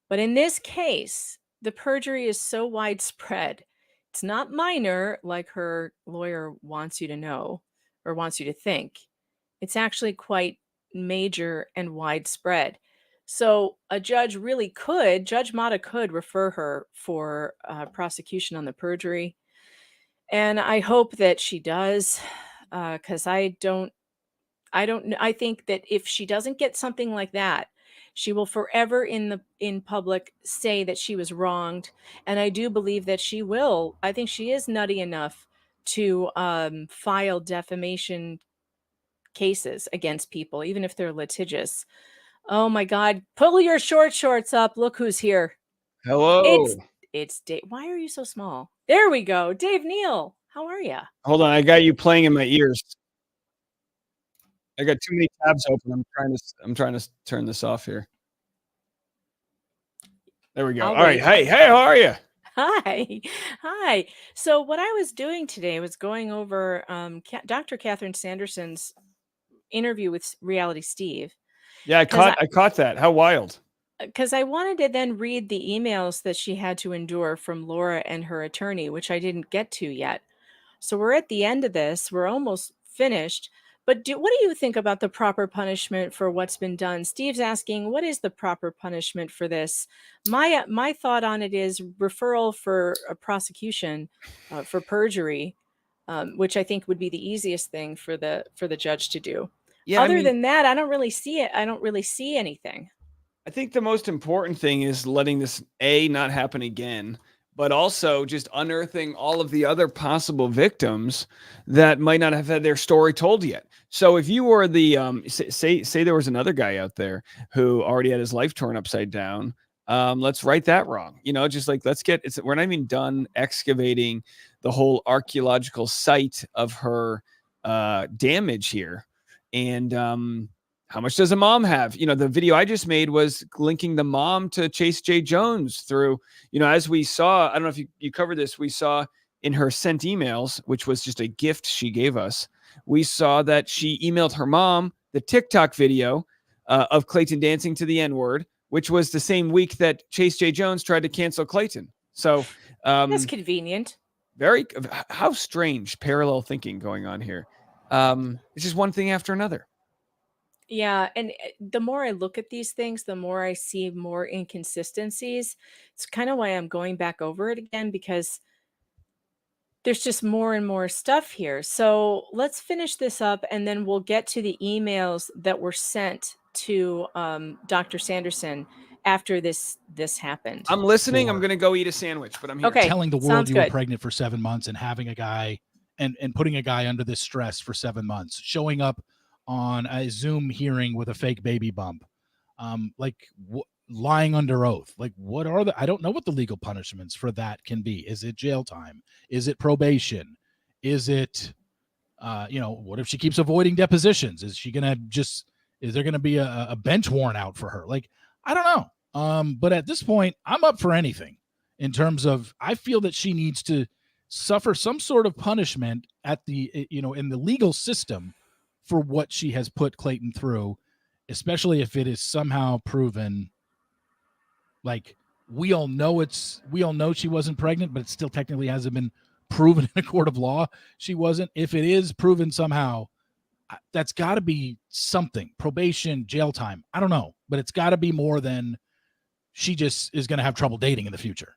but in this case, the perjury is so widespread. It's not minor, like her lawyer wants you to know or wants you to think. It's actually quite major and widespread. So a judge Judge Mata could refer her for prosecution on the perjury. And I hope that she does, because I think that if she doesn't get something like that, she will forever in public say that she was wronged. And I do believe that she will. I think she is nutty enough to file defamation cases against people, even if they're litigious. Oh my God. Pull your shorts up. Look who's here. Hello. It's Dave. Why are you so small? There we go. Dave Neal. How are you? Hold on. I got you playing in my ears. I got too many tabs open. I'm trying to turn this off here. There we go. All right. Hey, how are you? Hi. So what I was doing today was going over Dr. Catherine Sanderson's interview with Reality Steve. Yeah, I caught that. How wild. Because I wanted to then read the emails that she had to endure from Laura and her attorney, which I didn't get to yet. So we're at the end of this. We're almost finished. But what do you think about the proper punishment for what's been done? Steve's asking, what is the proper punishment for this? My thought on it is referral for a prosecution for perjury, which I think would be the easiest thing for the judge to do. Yeah, Other than that, I don't really see it. I don't really see anything. I think the most important thing is letting this not happen again, but also just unearthing all of the other possible victims that might not have had their story told yet. So if you were the say there was another guy out there who already had his life torn upside down, let's right that wrong. Just we're not even done excavating the whole archaeological site of her damage here. And how much does a mom have? The video I just made was linking the mom to Chase J. Jones through, as we saw, I don't know if you covered this, we saw in her sent emails, which was just a gift she gave us, we saw that she emailed her mom the TikTok video of Clayton dancing to the N-word, which was the same week that Chase J. Jones tried to cancel Clayton. So that's convenient. How strange parallel thinking going on here. It's just one thing after another. Yeah, and the more I look at these things, the more I see more inconsistencies. It's kind of why I'm going back over it again, because there's just more and more stuff here. So let's finish this up, and then we'll get to the emails that were sent to Dr. Sanderson after this happened. I'm listening. I'm For- going to go eat a sandwich, but I'm here. Okay. Telling the world sounds you were good. pregnant for 7 months and having a guy and putting a guy under this stress for 7 months, showing up on a Zoom hearing with a fake baby bump, lying under oath. Like, what are I don't know what the legal punishments for that can be. Is it jail time? Is it probation? Is it, what if she keeps avoiding depositions? Is there going to be a bench warrant out for her? Like, I don't know. But at this point, I'm up for anything in terms of, I feel that she needs to suffer some sort of punishment at the, in the legal system for what she has put Clayton through, especially if it is somehow proven. Like, we all know she wasn't pregnant, but it still technically hasn't been proven in a court of law she wasn't. If it is proven somehow, that's got to be something. Probation, jail time. I don't know, but it's got to be more than she just is going to have trouble dating in the future,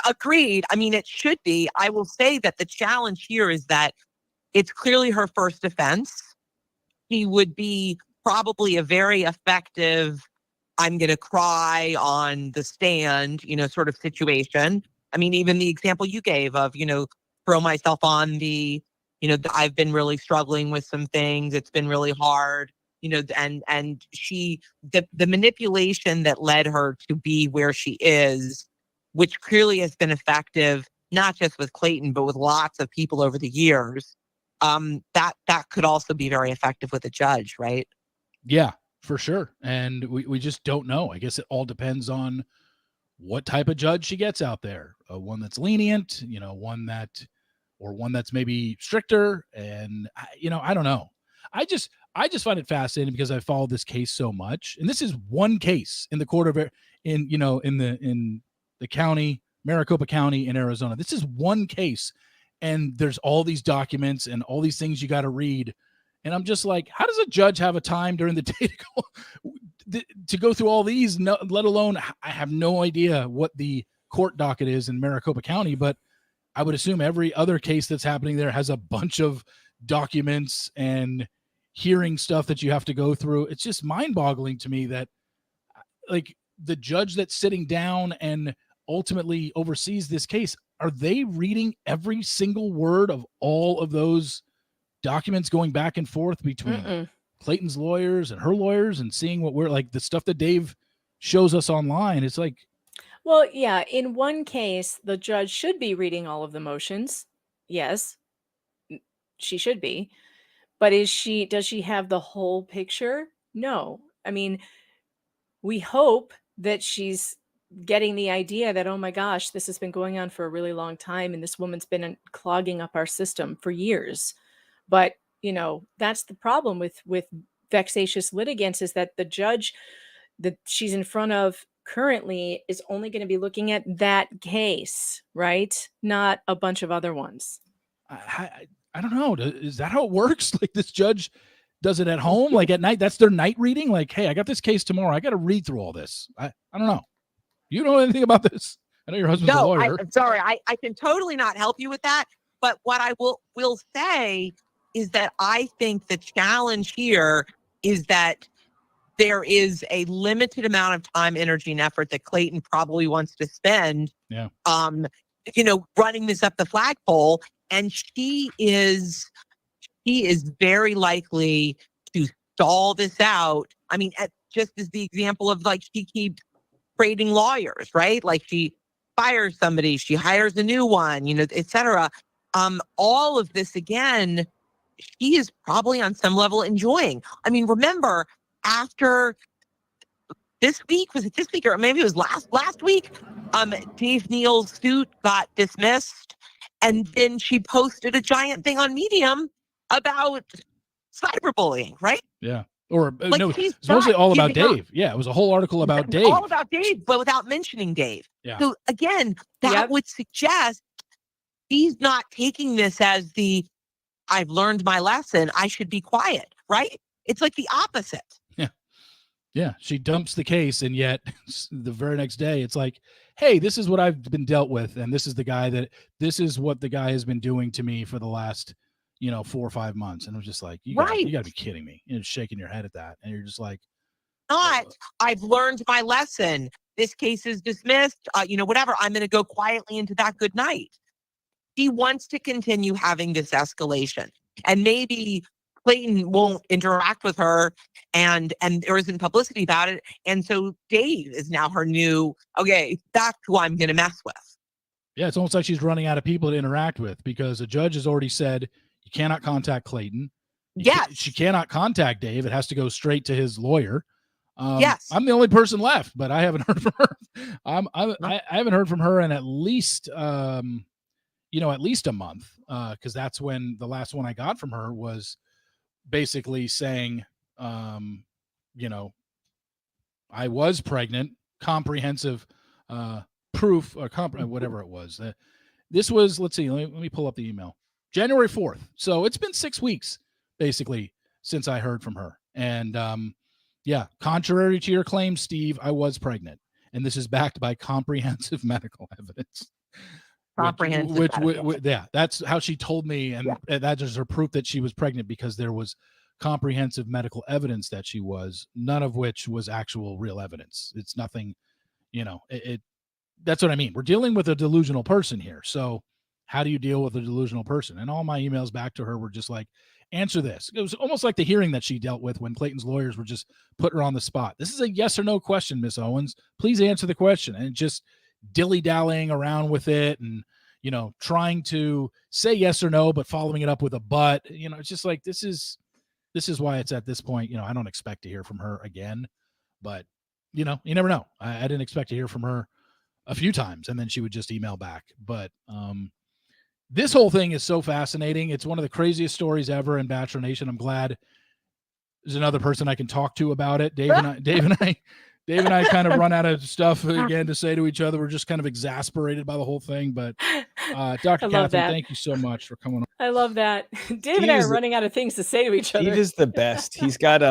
Agreed. I mean, it should be. I will say that the challenge here is that it's clearly her first offense. He would be probably a very effective, I'm going to cry on the stand, sort of situation. I mean, even the example you gave of, throw myself on the, I've been really struggling with some things. It's been really hard, and she, the manipulation that led her to be where she is, which clearly has been effective, not just with Clayton, but with lots of people over the years. That could also be very effective with a judge, right? Yeah, for sure. And we just don't know. I guess it all depends on what type of judge she gets out there. One that's lenient, one that's maybe stricter. And I don't know. I just find it fascinating because I followed this case so much. And this is one case in the court of in the county, Maricopa County in Arizona. This is one case. And there's all these documents and all these things you got to read. And I'm just like, how does a judge have a time during the day to go through all these, let alone, I have no idea what the court docket is in Maricopa County, but I would assume every other case that's happening there has a bunch of documents and hearing stuff that you have to go through. It's just mind-boggling to me that, like, the judge that's sitting down and ultimately oversees this case, are they reading every single word of all of those documents going back and forth between Clayton's lawyers and her lawyers and seeing what we're like, the stuff that Dave shows us online? It's like, well, yeah, in one case, the judge should be reading all of the motions. Yes, she should be. But does she have the whole picture? No. I mean, we hope that she's getting the idea that, oh my gosh, this has been going on for a really long time, and this woman's been clogging up our system for years. But, that's the problem with vexatious litigants, is that the judge that she's in front of currently is only going to be looking at that case, right? Not a bunch of other ones. I don't know. Is that how it works? Like, this judge does it at home, like at night? That's their night reading? Like, hey, I got this case tomorrow. I got to read through all this. I don't know. You know anything about this? I know your husband's a lawyer. I'm sorry. I can totally not help you with that. But what I will say is that I think the challenge here is that there is a limited amount of time, energy, and effort that Clayton probably wants to spend, running this up the flagpole. And she is very likely to stall this out. I mean, just as the example of, like, she keeps trading lawyers, right? Like, she fires somebody, she hires a new one, et cetera. All of this, again, she is probably on some level enjoying. I mean, remember, after this week, was it this week or maybe it was last week? Dave Neal's suit got dismissed, and then she posted a giant thing on Medium about cyberbullying, right? Yeah. Or like, no, it's mostly all about Dave. Up. Yeah, it was a whole article about Dave. All about Dave, but without mentioning Dave. Yeah. So again, that would suggest he's not taking this as I've learned my lesson, I should be quiet, right? It's like the opposite. Yeah. Yeah. She dumps the case, and yet the very next day it's like, hey, this is what I've been dealt with, and this is what the guy has been doing to me for the last 4 or 5 months. And it was just like, you got to be kidding me. Shaking your head at that, and you're just like, I've learned my lesson. This case is dismissed. Whatever. I'm going to go quietly into that good night. He wants to continue having this escalation, and maybe Clayton won't interact with her, and there isn't publicity about it. And so Dave is now her new, okay, that's who I'm going to mess with. Yeah, it's almost like she's running out of people to interact with, because a judge has already said you cannot contact Clayton. She cannot contact Dave. It has to go straight to his lawyer. Yes. I'm the only person left, but I haven't heard from her. I haven't heard from her in at least at least a month, because that's when the last one I got from her was basically saying, I was pregnant, comprehensive proof, or whatever it was. This was, let's see, let me pull up the email. January 4th. So it's been 6 weeks basically since I heard from her. And contrary to your claim, Steve, I was pregnant, and this is backed by comprehensive medical evidence. That's how she told me, and that is her proof that she was pregnant, because there was comprehensive medical evidence that she was, none of which was actual real evidence. It's nothing, that's what I mean. We're dealing with a delusional person here. So how do you deal with a delusional person? And all my emails back to her were just like, answer this. It was almost like the hearing that she dealt with when Clayton's lawyers were just put her on the spot. This is a yes or no question, Miss Owens. Please answer the question. And just dilly-dallying around with it, and trying to say yes or no, but following it up with a but. It's just like, this is why it's at this point. I don't expect to hear from her again, but you never know. I didn't expect to hear from her a few times, and then she would just email back. But this whole thing is so fascinating. It's one of the craziest stories ever in Bachelor Nation. I'm glad there's another person I can talk to about it. Dave and I kind of run out of stuff again to say to each other. We're just kind of exasperated by the whole thing. But Dr. Catherine, thank you so much for coming on. I love that. Dave and I are running out of things to say to each other. Steve is the best. He's got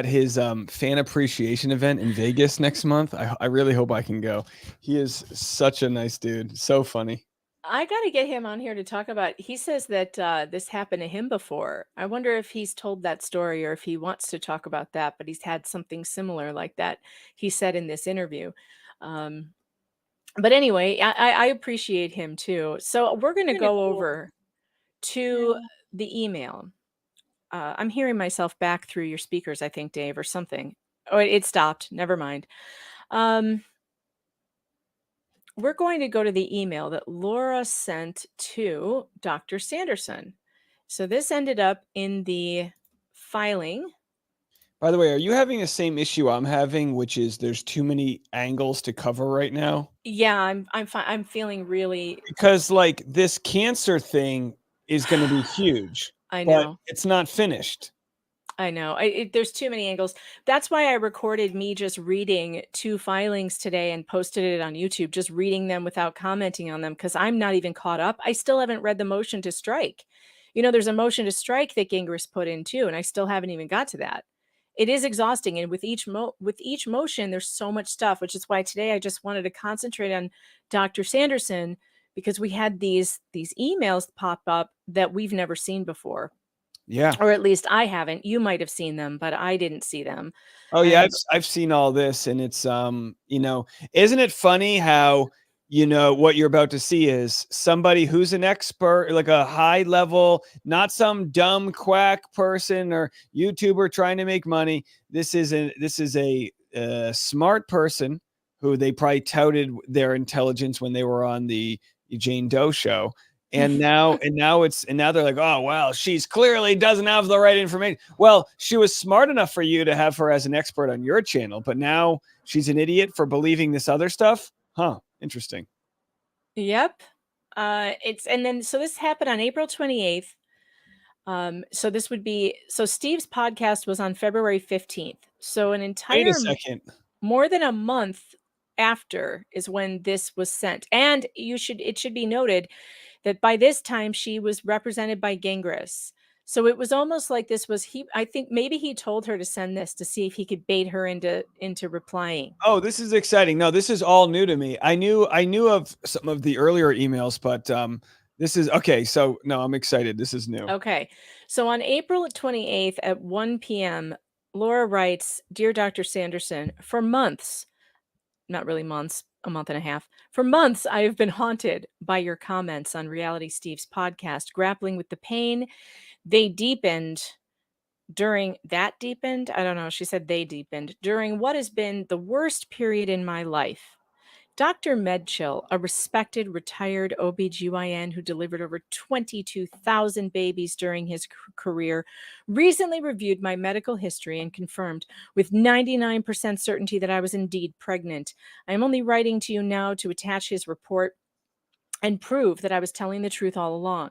his fan appreciation event in Vegas next month. I really hope I can go. He is such a nice dude. So funny. I got to get him on here to talk about. He says that this happened to him before. I wonder if he's told that story, or if he wants to talk about that, but he's had something similar like that, he said in this interview. But anyway, I appreciate him too. So we're going to go over to the email. I'm hearing myself back through your speakers, I think, Dave, or something. Oh, it stopped. Never mind. We're going to go to the email that Laura sent to Dr. Sanderson. So this ended up in the filing. By the way, are you having the same issue I'm having, which is there's too many angles to cover right now? Yeah, I'm fine. I'm feeling really, because like this cancer thing is going to be huge. I know. But it's not finished. I know. There's too many angles. That's why I recorded me just reading 2 filings today and posted it on YouTube, just reading them without commenting on them, because I'm not even caught up. I still haven't read the motion to strike. There's a motion to strike that Gingras put in too, and I still haven't even got to that. It is exhausting, and with each motion, there's so much stuff, which is why today I just wanted to concentrate on Dr. Sanderson, because we had these emails pop up that we've never seen before. Yeah. Or at least I haven't. You might have seen them, but I didn't see them. Oh yeah, I've seen all this, and it's isn't it funny how what you're about to see is somebody who's an expert, like a high level, not some dumb quack person or YouTuber trying to make money. This is a smart person who they probably touted their intelligence when they were on the Jane Doe show. And now they're like, oh, well, she's clearly doesn't have the right information. Well, she was smart enough for you to have her as an expert on your channel, but now she's an idiot for believing this other stuff. Huh. Interesting. Yep. So this happened on April 28th. So Steve's podcast was on February 15th. So an entire, wait a second, more than a month after is when this was sent. And it should be noted that by this time she was represented by Gingras. So it was almost like this was I think maybe he told her to send this to see if he could bait her into replying. Oh, this is exciting. No, this is all new to me. I knew of some of the earlier emails, but this is okay. So no, I'm excited. This is new. Okay. So on April 28th at 1 p.m., Laura writes, "Dear Dr. Sanderson, for months, not really months, a month and a half, for months I have been haunted by your comments on Reality Steve's podcast, grappling with the pain they deepened during that deepened. I don't know. She said they deepened during what has been the worst period in my life. Dr. Medchill, a respected retired OBGYN who delivered over 22,000 babies during his career, recently reviewed my medical history and confirmed with 99% certainty that I was indeed pregnant. I am only writing to you now to attach his report and prove that I was telling the truth all along.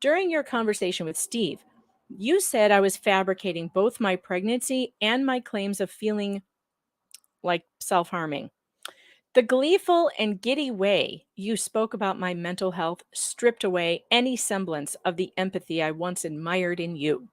During your conversation with Steve, you said I was fabricating both my pregnancy and my claims of feeling like self-harming. The gleeful and giddy way you spoke about my mental health stripped away any semblance of the empathy I once admired in you.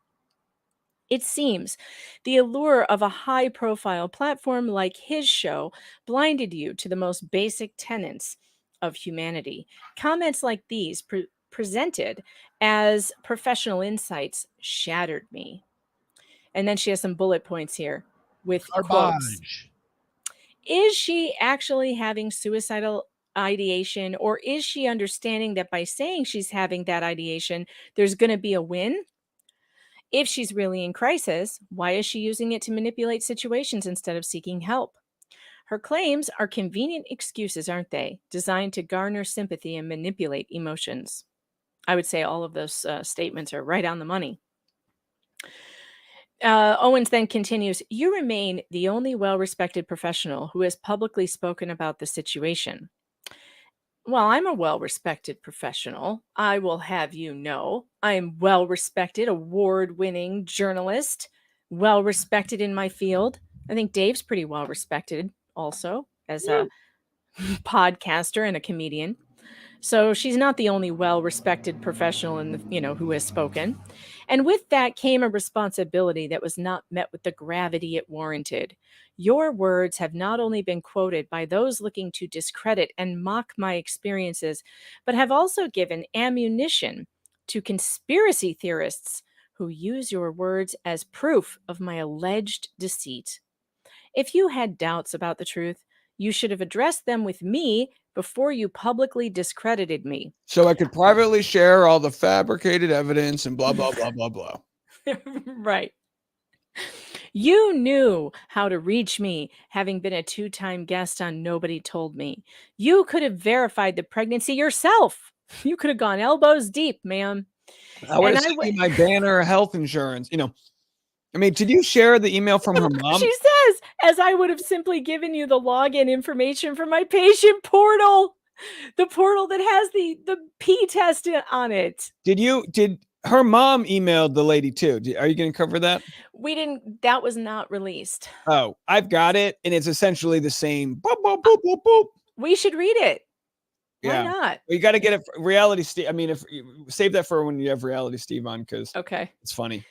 It seems the allure of a high-profile platform like his show blinded you to the most basic tenets of humanity. Comments like these presented as professional insights shattered me." And then she has some bullet points here with quotes. Garbage. Is she actually having suicidal ideation, or is she understanding that by saying she's having that ideation, there's going to be a win? If she's really in crisis, why is she using it to manipulate situations instead of seeking help? Her claims are convenient excuses, aren't they? Designed to garner sympathy and manipulate emotions. I would say all of those statements are right on the money. Owens then continues, "You remain the only well-respected professional who has publicly spoken about the situation." Well, I'm a well-respected professional. I will have you know. I'm well-respected, award-winning journalist, well-respected in my field. I think Dave's pretty well-respected also as a podcaster and a comedian. So she's not the only well-respected professional in the, who has spoken. And with that came a responsibility that was not met with the gravity it warranted. Your words have not only been quoted by those looking to discredit and mock my experiences, but have also given ammunition to conspiracy theorists who use your words as proof of my alleged deceit. If you had doubts about the truth, you should have addressed them with me before you publicly discredited me. So I could privately share all the fabricated evidence and blah, blah, blah, blah, blah. Right. You knew how to reach me, having been a 2-time guest on Nobody Told Me. You could have verified the pregnancy yourself. You could have gone elbows deep, ma'am. I would have sent you my banner health insurance. I mean, did you share the email from her mom? She says, as I would have simply given you the login information for my patient portal, the portal that has the P test on it. Did her mom emailed the lady too? Are you going to cover that? We didn't. That was not released. Oh, I've got it. And it's essentially the same. Boop, boop, boop, boop, boop. We should read it. Yeah. Why not? You got to get it. Reality Steve. I mean, if you save that for when you have Reality Steve on, because okay, it's funny.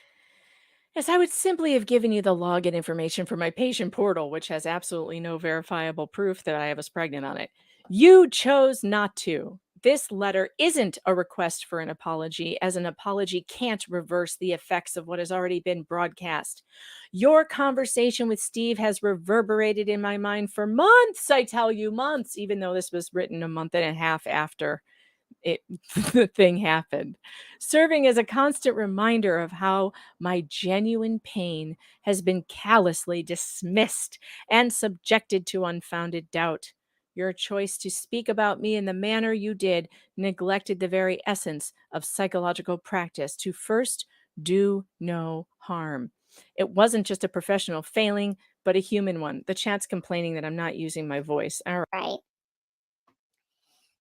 Yes, I would simply have given you the login information for my patient portal, which has absolutely no verifiable proof that I was pregnant on it. You chose not to. This letter isn't a request for an apology, as an apology can't reverse the effects of what has already been broadcast. Your conversation with Steve has reverberated in my mind for months, I tell you, months, even though this was written a month and a half after the thing happened, serving as a constant reminder of how my genuine pain has been callously dismissed and subjected to unfounded doubt. Your choice to speak about me in the manner you did neglected the very essence of psychological practice to first do no harm. It wasn't just a professional failing, but a human one. The chat's complaining that I'm not using my voice. All right.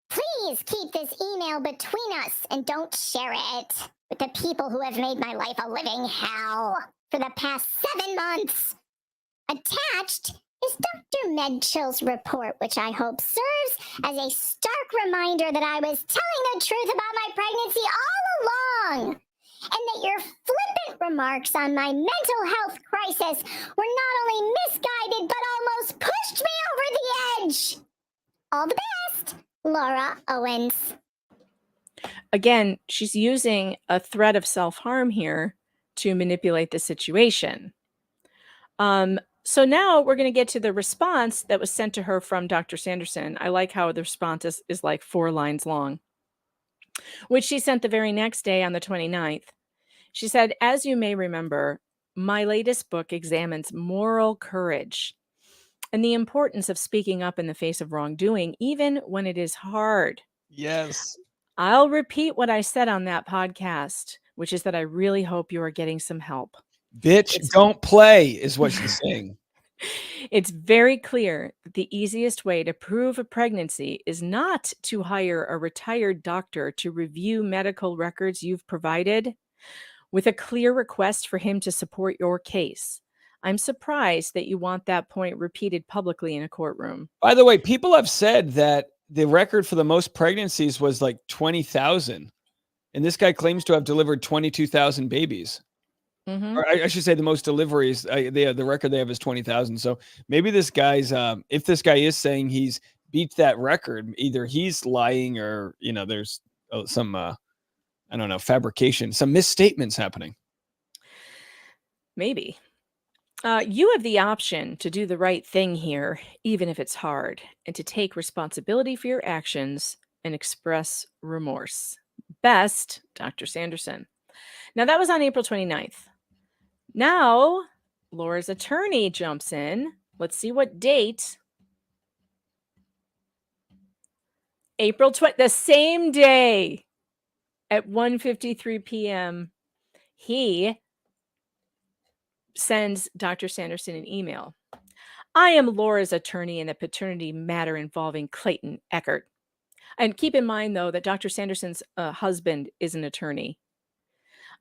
Please keep this email between us and don't share it with the people who have made my life a living hell for the past 7 months. Attached is Dr. Medchill's report, which I hope serves as a stark reminder that I was telling the truth about my pregnancy all along, and that your remarks on my mental health crisis were not only misguided, but almost pushed me over the edge. All the best, Laura Owens. Again, she's using a threat of self-harm here to manipulate the situation. So now we're going to get to the response that was sent to her from Dr. Sanderson. I like how the response is like 4 lines long, which she sent the very next day on the 29th. She said, as you may remember, my latest book examines moral courage and the importance of speaking up in the face of wrongdoing, even when it is hard. Yes. I'll repeat what I said on that podcast, which is that I really hope you are getting some help. Bitch, don't play is what she's saying. It's very clear that the easiest way to prove a pregnancy is not to hire a retired doctor to review medical records you've provided with a clear request for him to support your case. I'm surprised that you want that point repeated publicly in a courtroom. By the way, people have said that the record for the most pregnancies was like 20,000. And this guy claims to have delivered 22,000 babies. Mhm. Or I should say the most deliveries. The record they have is 20,000. So maybe this guy's, if this guy is saying he's beat that record, either he's lying or, there's some, I don't know, fabrication, some misstatements happening. Maybe. You have the option to do the right thing here, even if it's hard, and to take responsibility for your actions and express remorse. Best, Dr. Sanderson. Now, that was on April 29th. Now, Laura's attorney jumps in. Let's see what date. April 20th, the same day at 1:53 p.m., he sends Dr. Sanderson an email. I am Laura's attorney in a paternity matter involving Clayton Echard. And keep in mind, though, that Dr. Sanderson's husband is an attorney.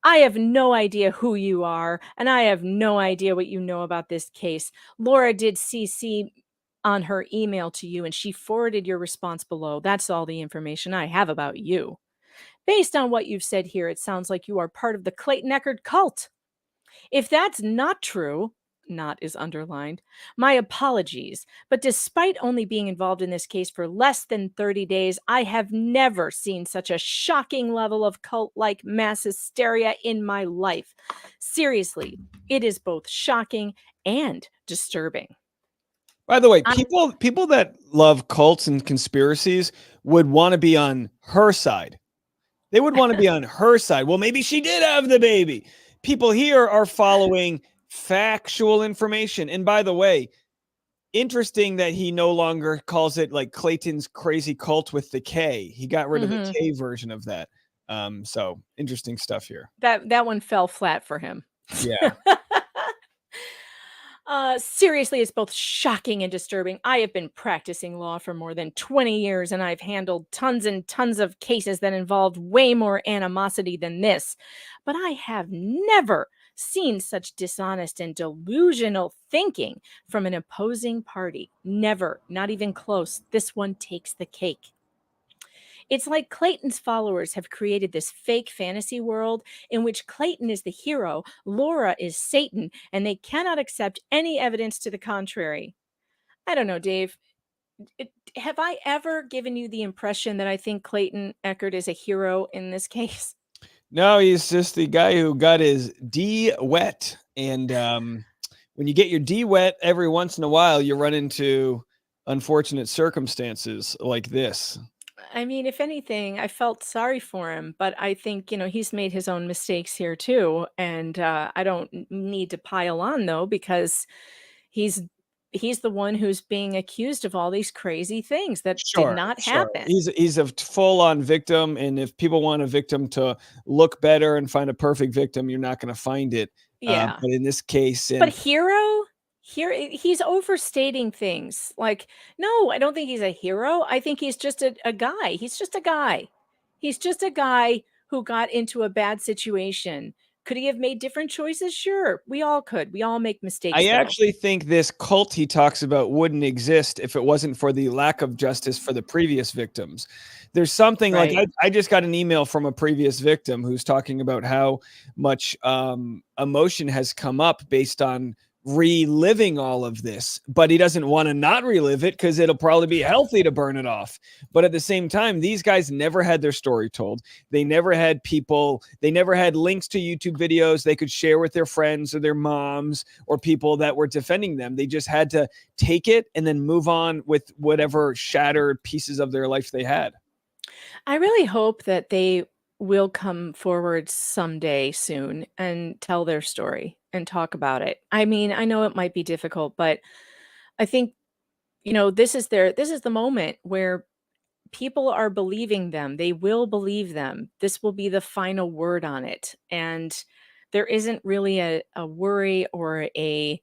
I have no idea who you are, and I have no idea what you know about this case. Laura did CC on her email to you, and she forwarded your response below. That's all the information I have about you. Based on what you've said here, it sounds like you are part of the Clayton Echard cult. If that's not true, not is underlined, my apologies. But despite only being involved in this case for less than 30 days, I have never seen such a shocking level of cult-like mass hysteria in my life. Seriously, it is both shocking and disturbing. By the way, people that love cults and conspiracies would want to be on her side. They would want to be on her side. Well, maybe she did have the baby. People here are following factual information. And by the way, interesting that he no longer calls it like Clayton's crazy cult with the K. He got rid of the K version of that. So interesting stuff here. That one fell flat for him. Yeah. Seriously, it's both shocking and disturbing. I have been practicing law for more than 20 years, and I've handled tons and tons of cases that involved way more animosity than this. But I have never seen such dishonest and delusional thinking from an opposing party. Never, not even close. This one takes the cake. It's like Clayton's followers have created this fake fantasy world in which Clayton is the hero, Laura is Satan, and they cannot accept any evidence to the contrary. I don't know, Dave. Have I ever given you the impression that I think Clayton Echard is a hero in this case? No, he's just the guy who got his D wet. And when you get your D wet every once in a while, you run into unfortunate circumstances like this. I mean, if anything, I felt sorry for him, but I think, he's made his own mistakes here too. And I don't need to pile on, though, because he's the one who's being accused of all these crazy things that did not happen. He's a full-on victim. And if people want a victim to look better and find a perfect victim, you're not going to find it. Yeah. But in this case... But hero... Here, he's overstating things. Like, no, I don't think he's a hero. I think he's just a guy. He's just a guy. He's just a guy who got into a bad situation. Could he have made different choices? Sure. We all could. We all make mistakes. I actually think this cult he talks about wouldn't exist if it wasn't for the lack of justice for the previous victims. There's something like Right. I just got an email from a previous victim who's talking about how much emotion has come up based on reliving all of this, but he doesn't want to not relive it because it'll probably be healthy to burn it off. But at the same time, these guys never had their story told. They never had people, they never had links to YouTube videos they could share with their friends or their moms or people that were defending them. They just had to take it and then move on with whatever shattered pieces of their life they had. I really hope that they will come forward someday soon and tell their story and talk about it. I mean, I know it might be difficult, but I think, this is the moment where people are believing them. They will believe them. This will be the final word on it. And there isn't really a worry or they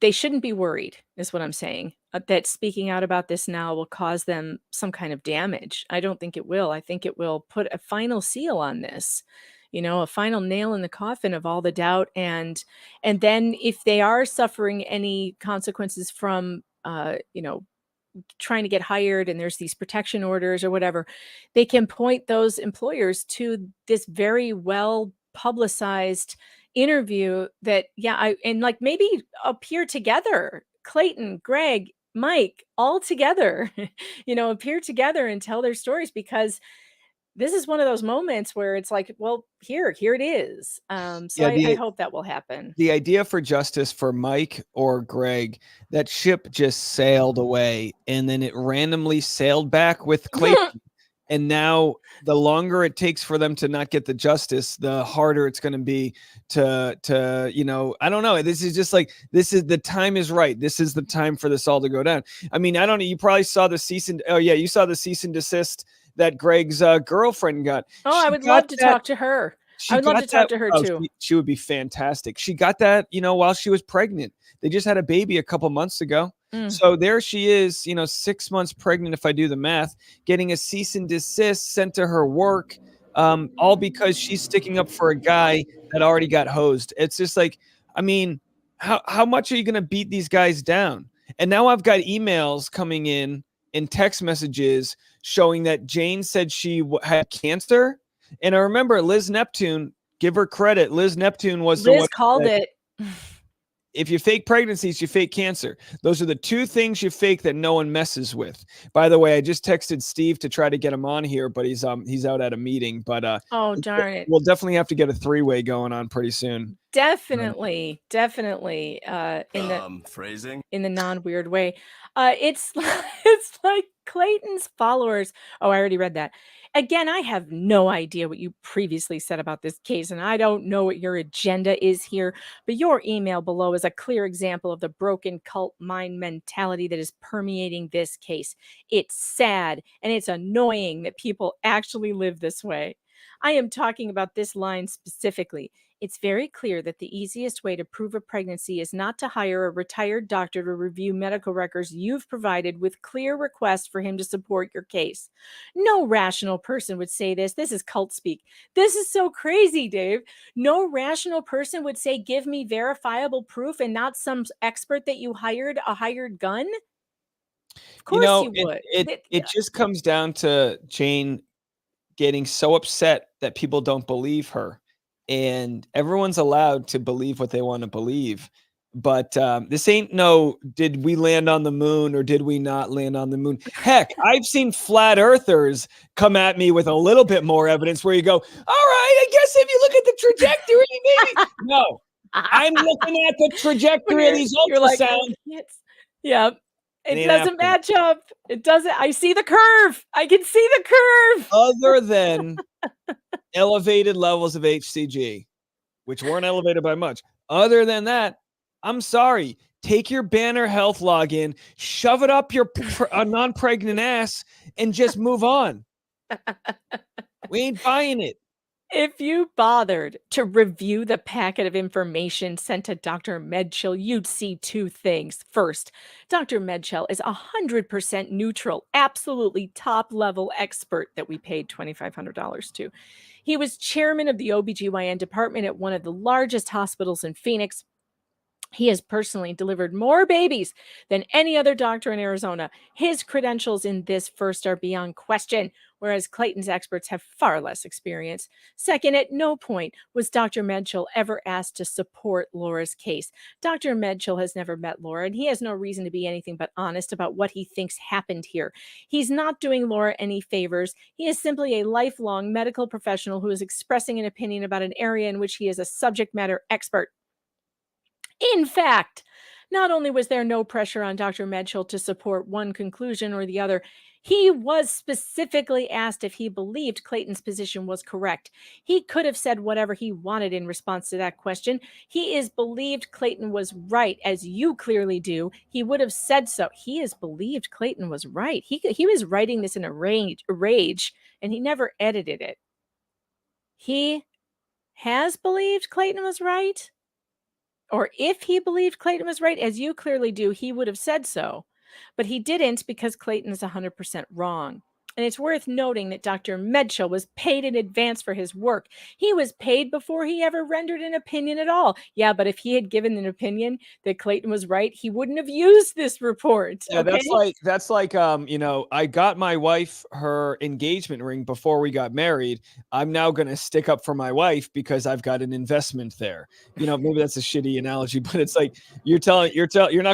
shouldn't be worried, is what I'm saying. That speaking out about this now will cause them some kind of damage. I don't think it will. I think it will put a final seal on this, a final nail in the coffin of all the doubt. And then if they are suffering any consequences from, trying to get hired and there's these protection orders or whatever, they can point those employers to this very well publicized interview that, and like maybe appear together, Clayton, Greg, Mike, all together, appear together and tell their stories, because this is one of those moments where it's like, well, here it is. I hope that will happen. The idea for justice for Mike or Greg, that ship just sailed away and then it randomly sailed back with Clayton. And now the longer it takes for them to not get the justice, the harder it's going to be to, I don't know. This is just like, the time is right. This is the time for this all to go down. I mean, I don't know. You probably saw the cease and desist that Greg's girlfriend got. Oh, I would love to talk to her. I would love to talk to her too. She would be fantastic. She got that, while she was pregnant. They just had a baby a couple months ago. So there she is, 6 months pregnant, if I do the math, getting a cease and desist sent to her work, all because she's sticking up for a guy that already got hosed. It's just like, I mean, how much are you going to beat these guys down? And now I've got emails coming in text messages showing that Jane said she had cancer. And I remember Liz Neptune, give her credit. Liz Neptune was the one Liz called it. If you fake pregnancies, you fake cancer. Those are the two things you fake that no one messes with. By the way, I just texted Steve to try to get him on here, but he's out at a meeting. But oh, darn it. We'll definitely have to get a three-way going on pretty soon. Definitely. Phrasing in the non-weird way. It's like Clayton's followers. Oh, I already read that. Again, I have no idea what you previously said about this case, and I don't know what your agenda is here, but your email below is a clear example of the broken cult mind mentality that is permeating this case. It's sad, and it's annoying that people actually live this way. I am talking about this line specifically. It's very clear that the easiest way to prove a pregnancy is not to hire a retired doctor to review medical records you've provided with clear requests for him to support your case. No rational person would say this. This is cult speak. This is so crazy, Dave. No rational person would say, give me verifiable proof, and not some expert that you hired, a hired gun. Of course you would. It just comes down to Jane getting so upset that people don't believe her. And everyone's allowed to believe what they want to believe. But this ain't did we land on the moon or did we not land on the moon? Heck, I've seen flat earthers come at me with a little bit more evidence where you go, all right, I guess if you look at the trajectory, maybe. No, I'm looking at the trajectory of these ultrasounds. Yeah. It doesn't match up. It doesn't. I see the curve. I can see the curve. Other than elevated levels of HCG, which weren't elevated by much. Other than that, I'm sorry. Take your Banner Health login, shove it up your non-pregnant ass, and just move on. We ain't buying it. If you bothered to review the packet of information sent to Dr. Medchill, you'd see two things. First, Dr. Medchill is 100% neutral, absolutely top-level expert that we paid $2,500 to. He was chairman of the OBGYN department at one of the largest hospitals in Phoenix. He has personally delivered more babies than any other doctor in Arizona. His credentials in this first are beyond question, whereas Clayton's experts have far less experience. Second, at no point was Dr. Medchill ever asked to support Laura's case. Dr. Medchill has never met Laura, and he has no reason to be anything but honest about what he thinks happened here. He's not doing Laura any favors. He is simply a lifelong medical professional who is expressing an opinion about an area in which he is a subject matter expert. In fact, not only was there no pressure on Dr. Medchill to support one conclusion or the other, he was specifically asked if he believed Clayton's position was correct. He could have said whatever he wanted in response to that question. He is believed Clayton was right, as you clearly do. He would have said so. He is believed Clayton was right. He was writing this in a rage, and he never edited it. He has believed Clayton was right. Or if he believed Clayton was right, as you clearly do, he would have said so. But he didn't because Clayton is 100% wrong. And it's worth noting that Dr. Medchill was paid in advance for his work. He was paid before he ever rendered an opinion at all. Yeah, but if he had given an opinion that Clayton was right, he wouldn't have used this report. Yeah, okay? that's like I got my wife her engagement ring before we got married. I'm now going to stick up for my wife because I've got an investment there. Maybe that's a shitty analogy, but it's like you're not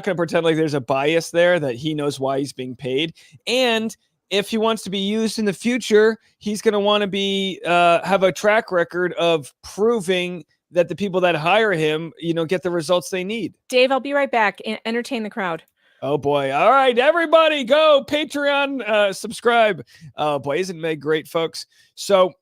going to pretend like there's a bias there, that he knows why he's being paid. And if he wants to be used in the future, he's going to want to be have a track record of proving that the people that hire him, get the results they need. Dave, I'll be right back. Entertain the crowd. Oh boy. All right, everybody go Patreon, subscribe. Oh boy, isn't Meg great, folks? So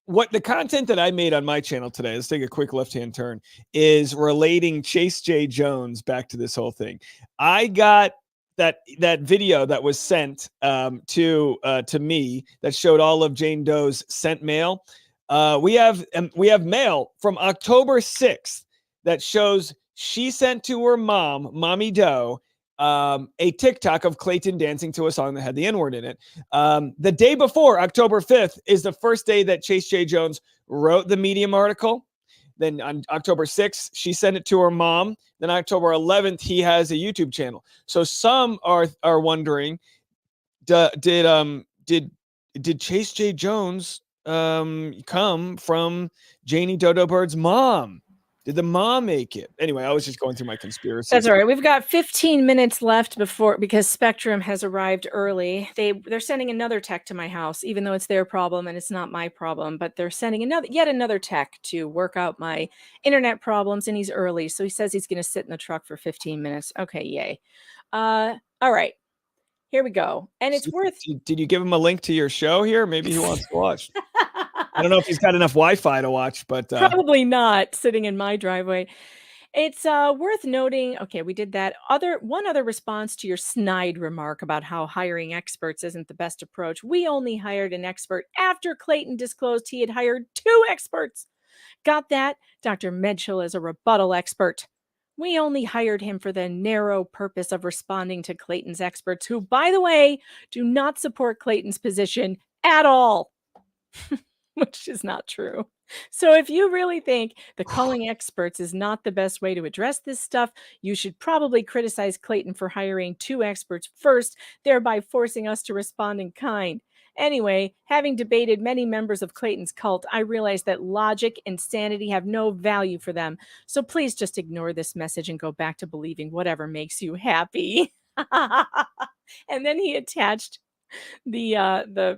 what the content that I made on my channel today, let's take a quick left-hand turn, is relating Chase J. Jones back to this whole thing. I got that video that was sent to me that showed all of Jane Doe's sent mail. We have mail from October 6th that shows she sent to her mom, Mommy Doe, a TikTok of Clayton dancing to a song that had the N-word in it. The day before, October 5th, is the first day that Chase J. Jones wrote the Medium article. Then on October 6th, she sent it to her mom. Then October 11th, he has a YouTube channel. So some are wondering, did Chase J. Jones come from Janie Dodo Bird's mom? Did the mom make it? Anyway, I was just going through my conspiracy. That's all right. We've got 15 minutes left because Spectrum has arrived early. They're sending another tech to my house, even though it's their problem and it's not my problem. But they're sending yet another tech to work out my internet problems, and he's early, so he says he's going to sit in the truck for 15 minutes. Okay, yay. All right, here we go. And it's worth. Did you give him a link to your show here? Maybe he wants to watch. I don't know if he's got enough Wi-Fi to watch, but probably not sitting in my driveway. It's worth noting. Okay, we did that. One other response to your snide remark about how hiring experts isn't the best approach. We only hired an expert after Clayton disclosed he had hired 2 experts. Got that? Dr. Medchill is a rebuttal expert. We only hired him for the narrow purpose of responding to Clayton's experts, who, by the way, do not support Clayton's position at all. Which is not true. So if you really think the calling experts is not the best way to address this stuff, you should probably criticize Clayton for hiring 2 experts first, thereby forcing us to respond in kind. Anyway, having debated many members of Clayton's cult, I realize that logic and sanity have no value for them. So please just ignore this message and go back to believing whatever makes you happy. And then he attached the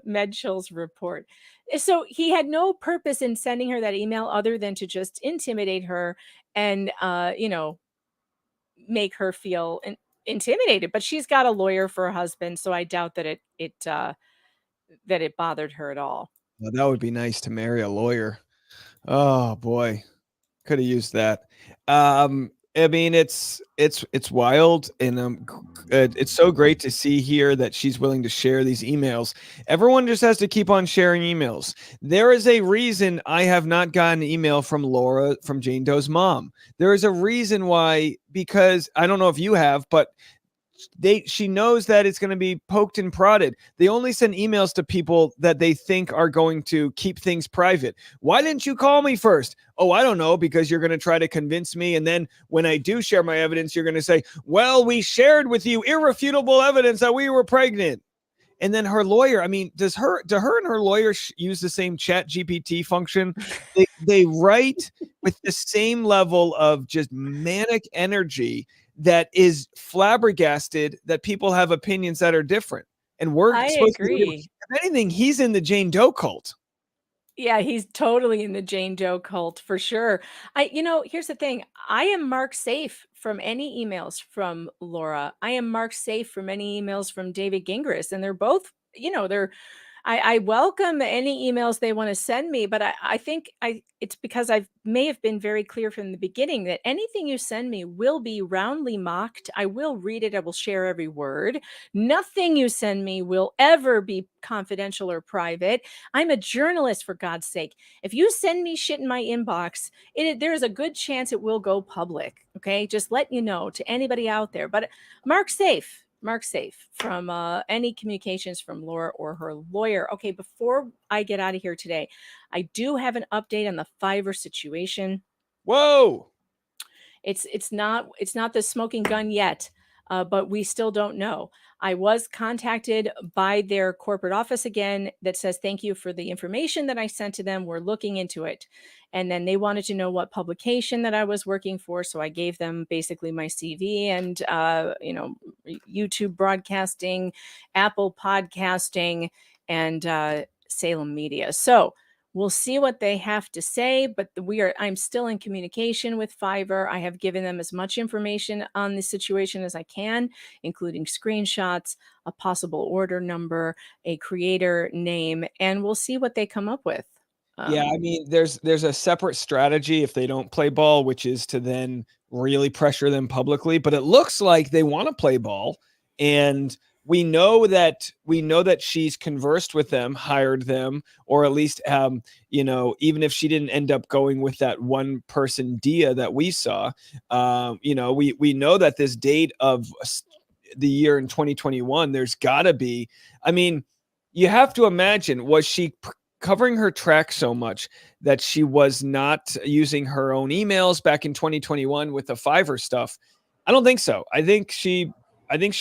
Medchill's report. So he had no purpose in sending her that email other than to just intimidate her and, make her feel intimidated. But she's got a lawyer for a husband, so I doubt that it bothered her at all. Well, that would be nice to marry a lawyer. Oh boy, could have used that. I mean, it's wild, and it's so great to see here that she's willing to share these emails. Everyone just has to keep on sharing emails. There is a reason I have not gotten an email from Laura, from Jane Doe's mom. There is a reason why, because I don't know if you have, but she knows that it's going to be poked and prodded. They only send emails to people that they think are going to keep things private. Why didn't you call me first? Oh, I don't know, because you're going to try to convince me. And then when I do share my evidence, you're going to say, well, we shared with you irrefutable evidence that we were pregnant. And then her lawyer, I mean, do her and her lawyer use the same chat GPT function? They write with the same level of just manic energy that is flabbergasted that people have opinions that are different. And we're I supposed to agree. if anything, he's in the Jane Doe cult. Yeah, he's totally in the Jane Doe cult for sure. Here's the thing. I am marked safe from any emails from Laura. I am marked safe from any emails from David Gingras. And they're both, I welcome any emails they want to send me, but I think it's because I may have been very clear from the beginning that anything you send me will be roundly mocked. I will read it. I will share every word. Nothing you send me will ever be confidential or private. I'm a journalist, for God's sake. If you send me shit in my inbox, there is a good chance it will go public. Okay, just let you know to anybody out there. But mark safe from any communications from Laura or her lawyer. Okay, before I get out of here today, I do have an update on the Fiverr situation. Whoa. It's not the smoking gun yet, but we still don't know. I was contacted by their corporate office again that says, thank you for the information that I sent to them. We're looking into it. And then they wanted to know what publication that I was working for. So I gave them basically my CV and, YouTube broadcasting, Apple podcasting, and Salem Media. So we'll see what they have to say, but I'm still in communication with Fiverr. I have given them as much information on the situation as I can, including screenshots, a possible order number, a creator name, and we'll see what they come up with. Yeah, I mean, there's a separate strategy if they don't play ball, which is to then really pressure them publicly. But it looks like they want to play ball, and we know that she's conversed with them, hired them, or at least, even if she didn't end up going with that one person, Dia, that we saw, we know that this date of the year in 2021, there's got to be. I mean, you have to imagine, was she covering her track so much that she was not using her own emails back in 2021 with the Fiverr stuff? I don't think so. I think she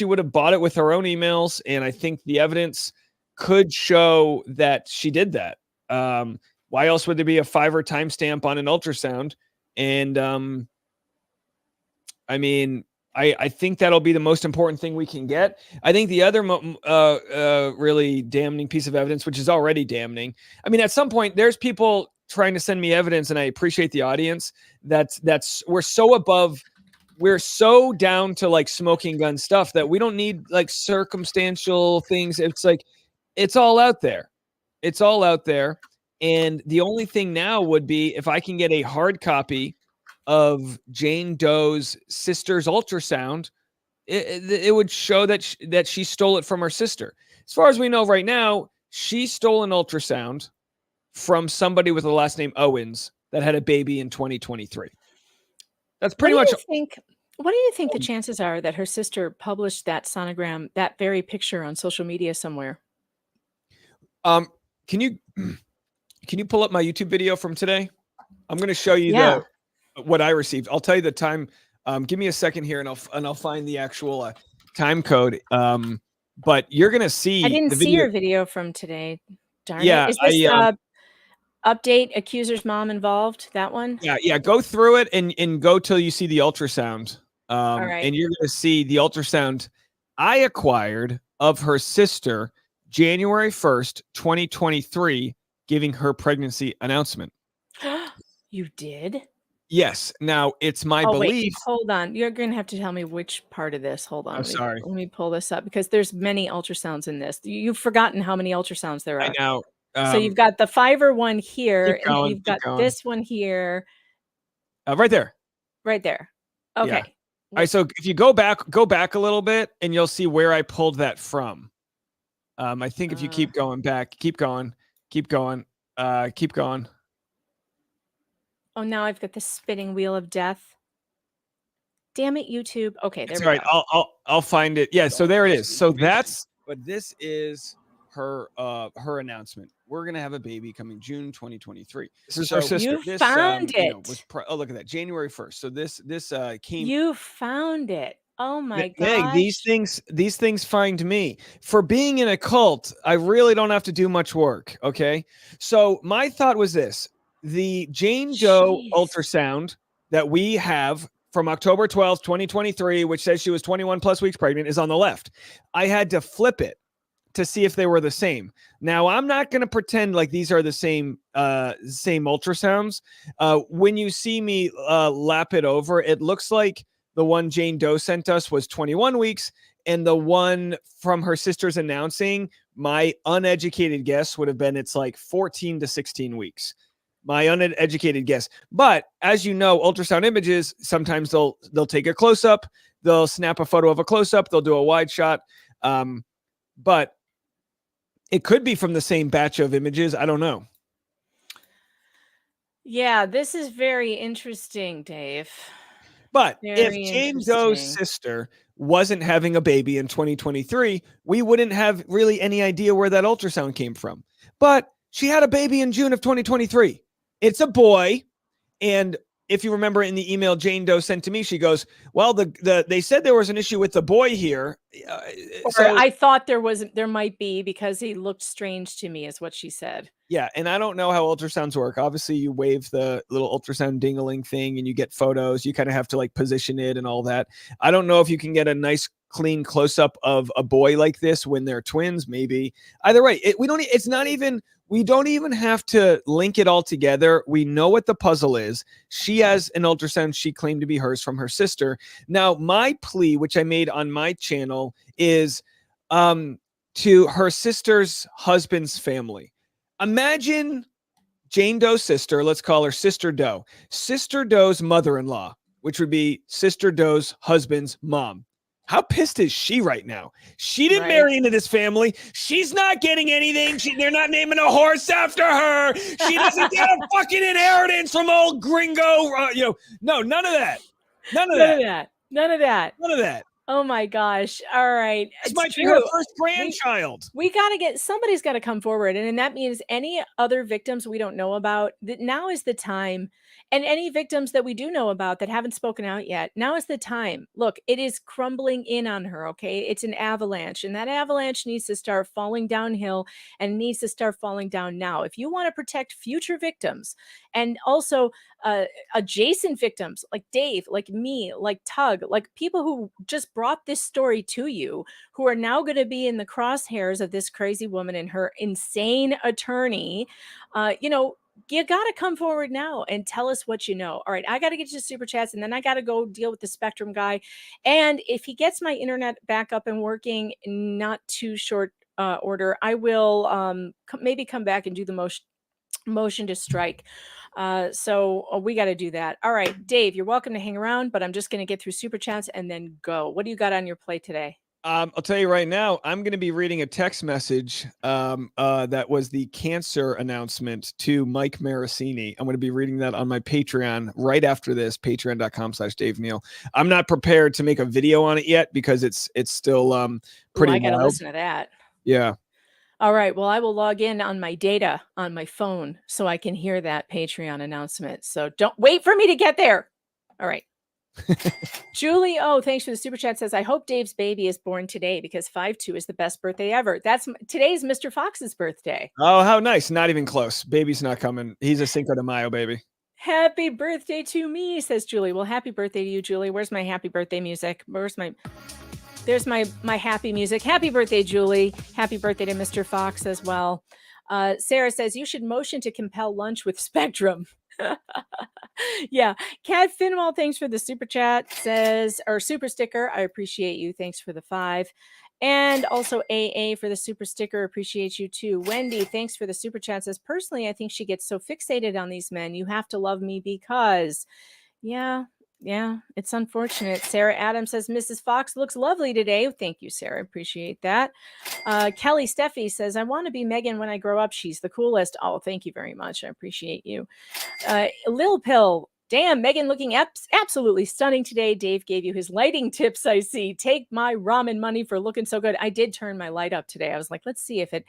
would have bought it with her own emails, and I think the evidence could show that she did that. Why else would there be a Fiverr timestamp on an ultrasound? And I think that'll be the most important thing we can get. I think the other really damning piece of evidence, which is already damning. I mean, at some point, there's people trying to send me evidence, and I appreciate the audience. We're so down to like smoking gun stuff that we don't need like circumstantial things. It's like, it's all out there. It's all out there. And the only thing now would be if I can get a hard copy of Jane Doe's sister's ultrasound, it would show that she stole it from her sister. As far as we know right now, she stole an ultrasound from somebody with the last name Owens that had a baby in 2023. That's pretty much. What do you think the chances are that her sister published that sonogram, that very picture, on social media somewhere? Can you pull up my YouTube video from today? I'm going to show you what I received. I'll tell you the time. Give me a second here, and I'll find the actual time code. But you're going to see. I didn't see your video from today. Darn yeah, it. Is this update accuser's mom involved? That one? Yeah. Go through it and go till you see the ultrasound. All right. And you're going to see the ultrasound I acquired of her sister January 1st, 2023, giving her pregnancy announcement. You did? Yes. Now, it's my belief. Wait, hold on. You're going to have to tell me which part of this. Hold on. I'm sorry. Let me pull this up, because there's many ultrasounds in this. You've forgotten how many ultrasounds there are. I know. So you've got the Fiverr one here, and you've got going. this one here. Right there. Right there. Okay. Yeah. All right. So if you go back a little bit, and you'll see where I pulled that from. I think if you keep going back, keep going. Oh, now I've got the spinning wheel of death. Damn it, YouTube. Okay, there It's we all right. go. I'll find it. Yeah, so there it is. So but this is her announcement. We're gonna have a baby coming June 2023. This is her sister. You This found it. Look at that, January 1st. So this came. You found it. Oh my Meg, gosh. these things find me. For being in a cult, I really don't have to do much work. Okay. So my thought was this: the Jane Doe Jeez. ultrasound that we have from October 12th, 2023, which says she was 21 plus weeks pregnant, is on the left. I had to flip it to see if they were the same. Now, I'm not going to pretend like these are the same ultrasounds. When you see me lap it over, it looks like the one Jane Doe sent us was 21 weeks, and the one from her sister's announcing, my uneducated guess would have been it's like 14 to 16 weeks. My uneducated guess. But as you know, ultrasound images, sometimes they'll take a close-up, they'll snap a photo of a close-up, they'll do a wide shot. But it could be from the same batch of images. I don't know. Yeah, this is very interesting, Dave. But Very if Jane Doe's interesting. sister wasn't having a baby in 2023, we wouldn't have really any idea where that ultrasound came from. But she had a baby in June of 2023. It's a boy. And if you remember in the email Jane Doe sent to me, she goes, well, they said there was an issue with the boy here. So I thought there might be because he looked strange to me, is what she said. Yeah, and I don't know how ultrasounds work. Obviously, you wave the little ultrasound ding-a-ling thing and you get photos. You kind of have to like position it and all that. I don't know if you can get a nice clean close-up of a boy like this when they're twins, maybe. Either way, we don't even have to link it all together. We know what the puzzle is. She has an ultrasound she claimed to be hers from her sister. Now, my plea, which I made on my channel, is to her sister's husband's family. Imagine Jane Doe's sister, let's call her Sister Doe. Sister Doe's mother-in-law, which would be Sister Doe's husband's mom. How pissed is she right now? She didn't marry into this family. She's not getting anything. They're not naming a horse after her. She doesn't get a fucking inheritance from old gringo. No, none of that. None of that. Oh my gosh. All right. This might be her first grandchild. Somebody's got to come forward. And that means any other victims we don't know about, that now is the time. And any victims that we do know about that haven't spoken out yet, now is the time. Look, it is crumbling in on her, okay? It's an avalanche, and that avalanche needs to start falling downhill and needs to start falling down now. If you want to protect future victims and also adjacent victims like Dave, like me, like Tug, like people who just brought this story to you, who are now going to be in the crosshairs of this crazy woman and her insane attorney, you got to come forward now and tell us what you know. All right, I got to get you super chats, and then I got to go deal with the Spectrum guy. And if he gets my internet back up and working in not too short order, I will maybe come back and do the motion to strike. So we got to do that. All right, Dave, you're welcome to hang around, but I'm just going to get through super chats and then go. What do you got on your plate today? I'll tell you right now, I'm going to be reading a text message that was the cancer announcement to Mike Marasini. I'm going to be reading that on my Patreon right after this, patreon.com/Dave Neal. I'm not prepared to make a video on it yet because it's still pretty I got to wild. listen to that. Yeah. All right. Well, I will log in on my data on my phone so I can hear that Patreon announcement. So don't wait for me to get there. All right. Julie, thanks for the super chat, says, I hope Dave's baby is born today because 5-2 is the best birthday ever. Today's Mr. Fox's birthday. Oh, how nice. Not even close. Baby's not coming. He's a Cinco de Mayo baby. Happy birthday to me, says Julie. Well, happy birthday to you, Julie. Where's my happy birthday music? There's my happy music. Happy birthday, Julie. Happy birthday to Mr. Fox as well. Sarah says, you should motion to compel lunch with Spectrum. Yeah. Kat Finwell, thanks for the super chat, or super sticker. I appreciate you. Thanks for the 5. And also AA for the super sticker. Appreciate you too. Wendy, thanks for the super chat, says, personally, I think she gets so fixated on these men. You have to love me because, yeah, it's unfortunate. Sarah Adams says, Mrs. Fox looks lovely today. Thank you, Sarah. Appreciate that. Kelly Steffi says, I want to be Megan when I grow up. She's the coolest. Oh, thank you very much. I appreciate you. Lil Pill Damn, Megan looking absolutely stunning today. Dave gave you his lighting tips, I see. Take my ramen money for looking so good. I did turn my light up today. I was like, let's see if it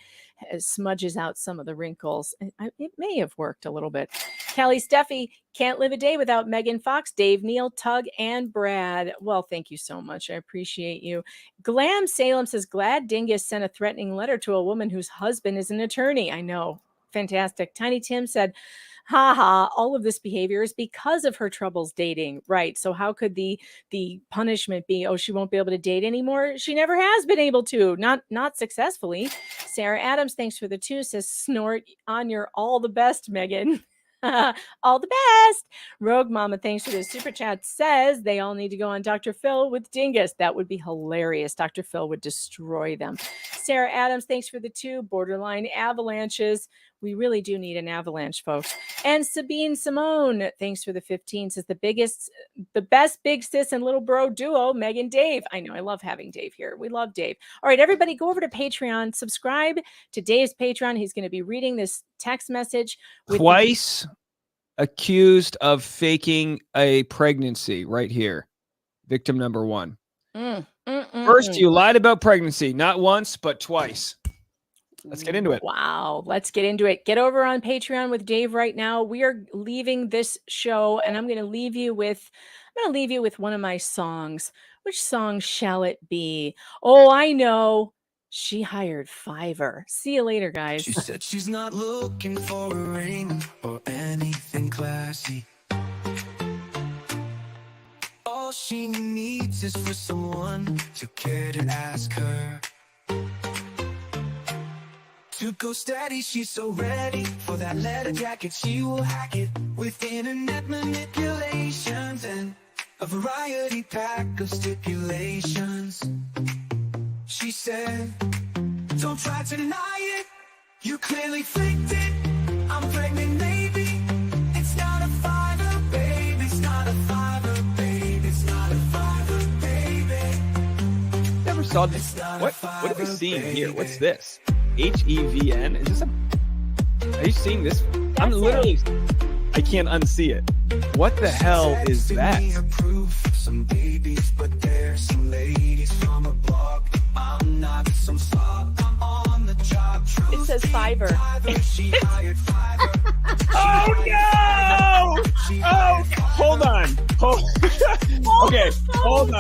smudges out some of the wrinkles. It may have worked a little bit. Kelly Steffi, can't live a day without Megan Fox, Dave, Neil, Tug, and Brad. Well, thank you so much. I appreciate you. Glam Salem says, glad Dingus sent a threatening letter to a woman whose husband is an attorney. I know. Fantastic. Tiny Tim said, haha, all of this behavior is because of her troubles dating. Right. So how could the punishment be, oh, she won't be able to date anymore? She never has been able to, not successfully. Sarah Adams, thanks for the 2, says, snort on your all the best, Megan. All the best. Rogue Mama, thanks for the super chat, says they all need to go on Dr. Phil with Dingus. That would be hilarious. Dr. Phil would destroy them. Sarah Adams, thanks for the 2. Borderline avalanches. We really do need an avalanche, folks. And Sabine Simone, thanks for the 15, says the best big sis and little bro duo, Meg and Dave. I know, I love having Dave here. We love Dave. All right, everybody, go over to Patreon, subscribe to Dave's Patreon. He's going to be reading this text message. Twice accused of faking a pregnancy right here. Victim number 1. First, you lied about pregnancy, not once, but twice. Let's get into it. Wow. Let's get into it. Get over on Patreon with Dave right now. We are leaving this show and I'm going to leave you with one of my songs. Which song shall it be? Oh, I know. She hired Fiverr. See you later, guys. She said she's not looking for a ring or anything classy. All she needs is for someone to care to ask her. To go steady, she's so ready for that leather jacket. She will hack it with internet manipulations and a variety pack of stipulations. She said, don't try to deny it. You clearly faked it. I'm pregnant, maybe. It's not a Fiverr, babe. It's not a Fiverr, babe. It's not a Fiverr, baby. Never saw this. What are we seeing here? What's this? HEVN? Is this are you seeing this? I'm literally, I can't unsee it. What the hell is that? Some babies, but there's some ladies from a blog. I'm not some slob. I'm on the job. It says Fiverr. She hired Fiverr. Oh no! Oh, hold on. Okay, hold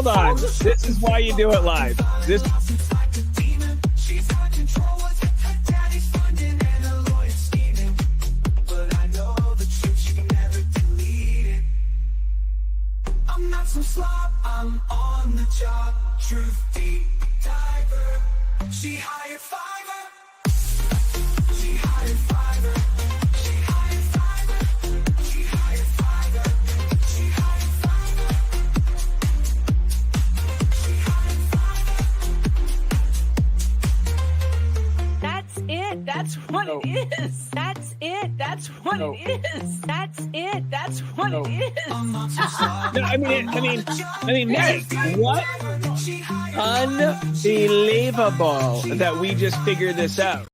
on. This is why you do it live. This. Some slop, I'm on the job. Truth deep diver. She hired Fiverr. She hired Fiverr. She hired Fiverr. She hired Fiverr. She hired Fiverr. She hired Fiverr. That's it. That's what it is. That's it. That's what it is. That's it. That's what it is. No, I mean, Meg, what unbelievable that we just figured this out.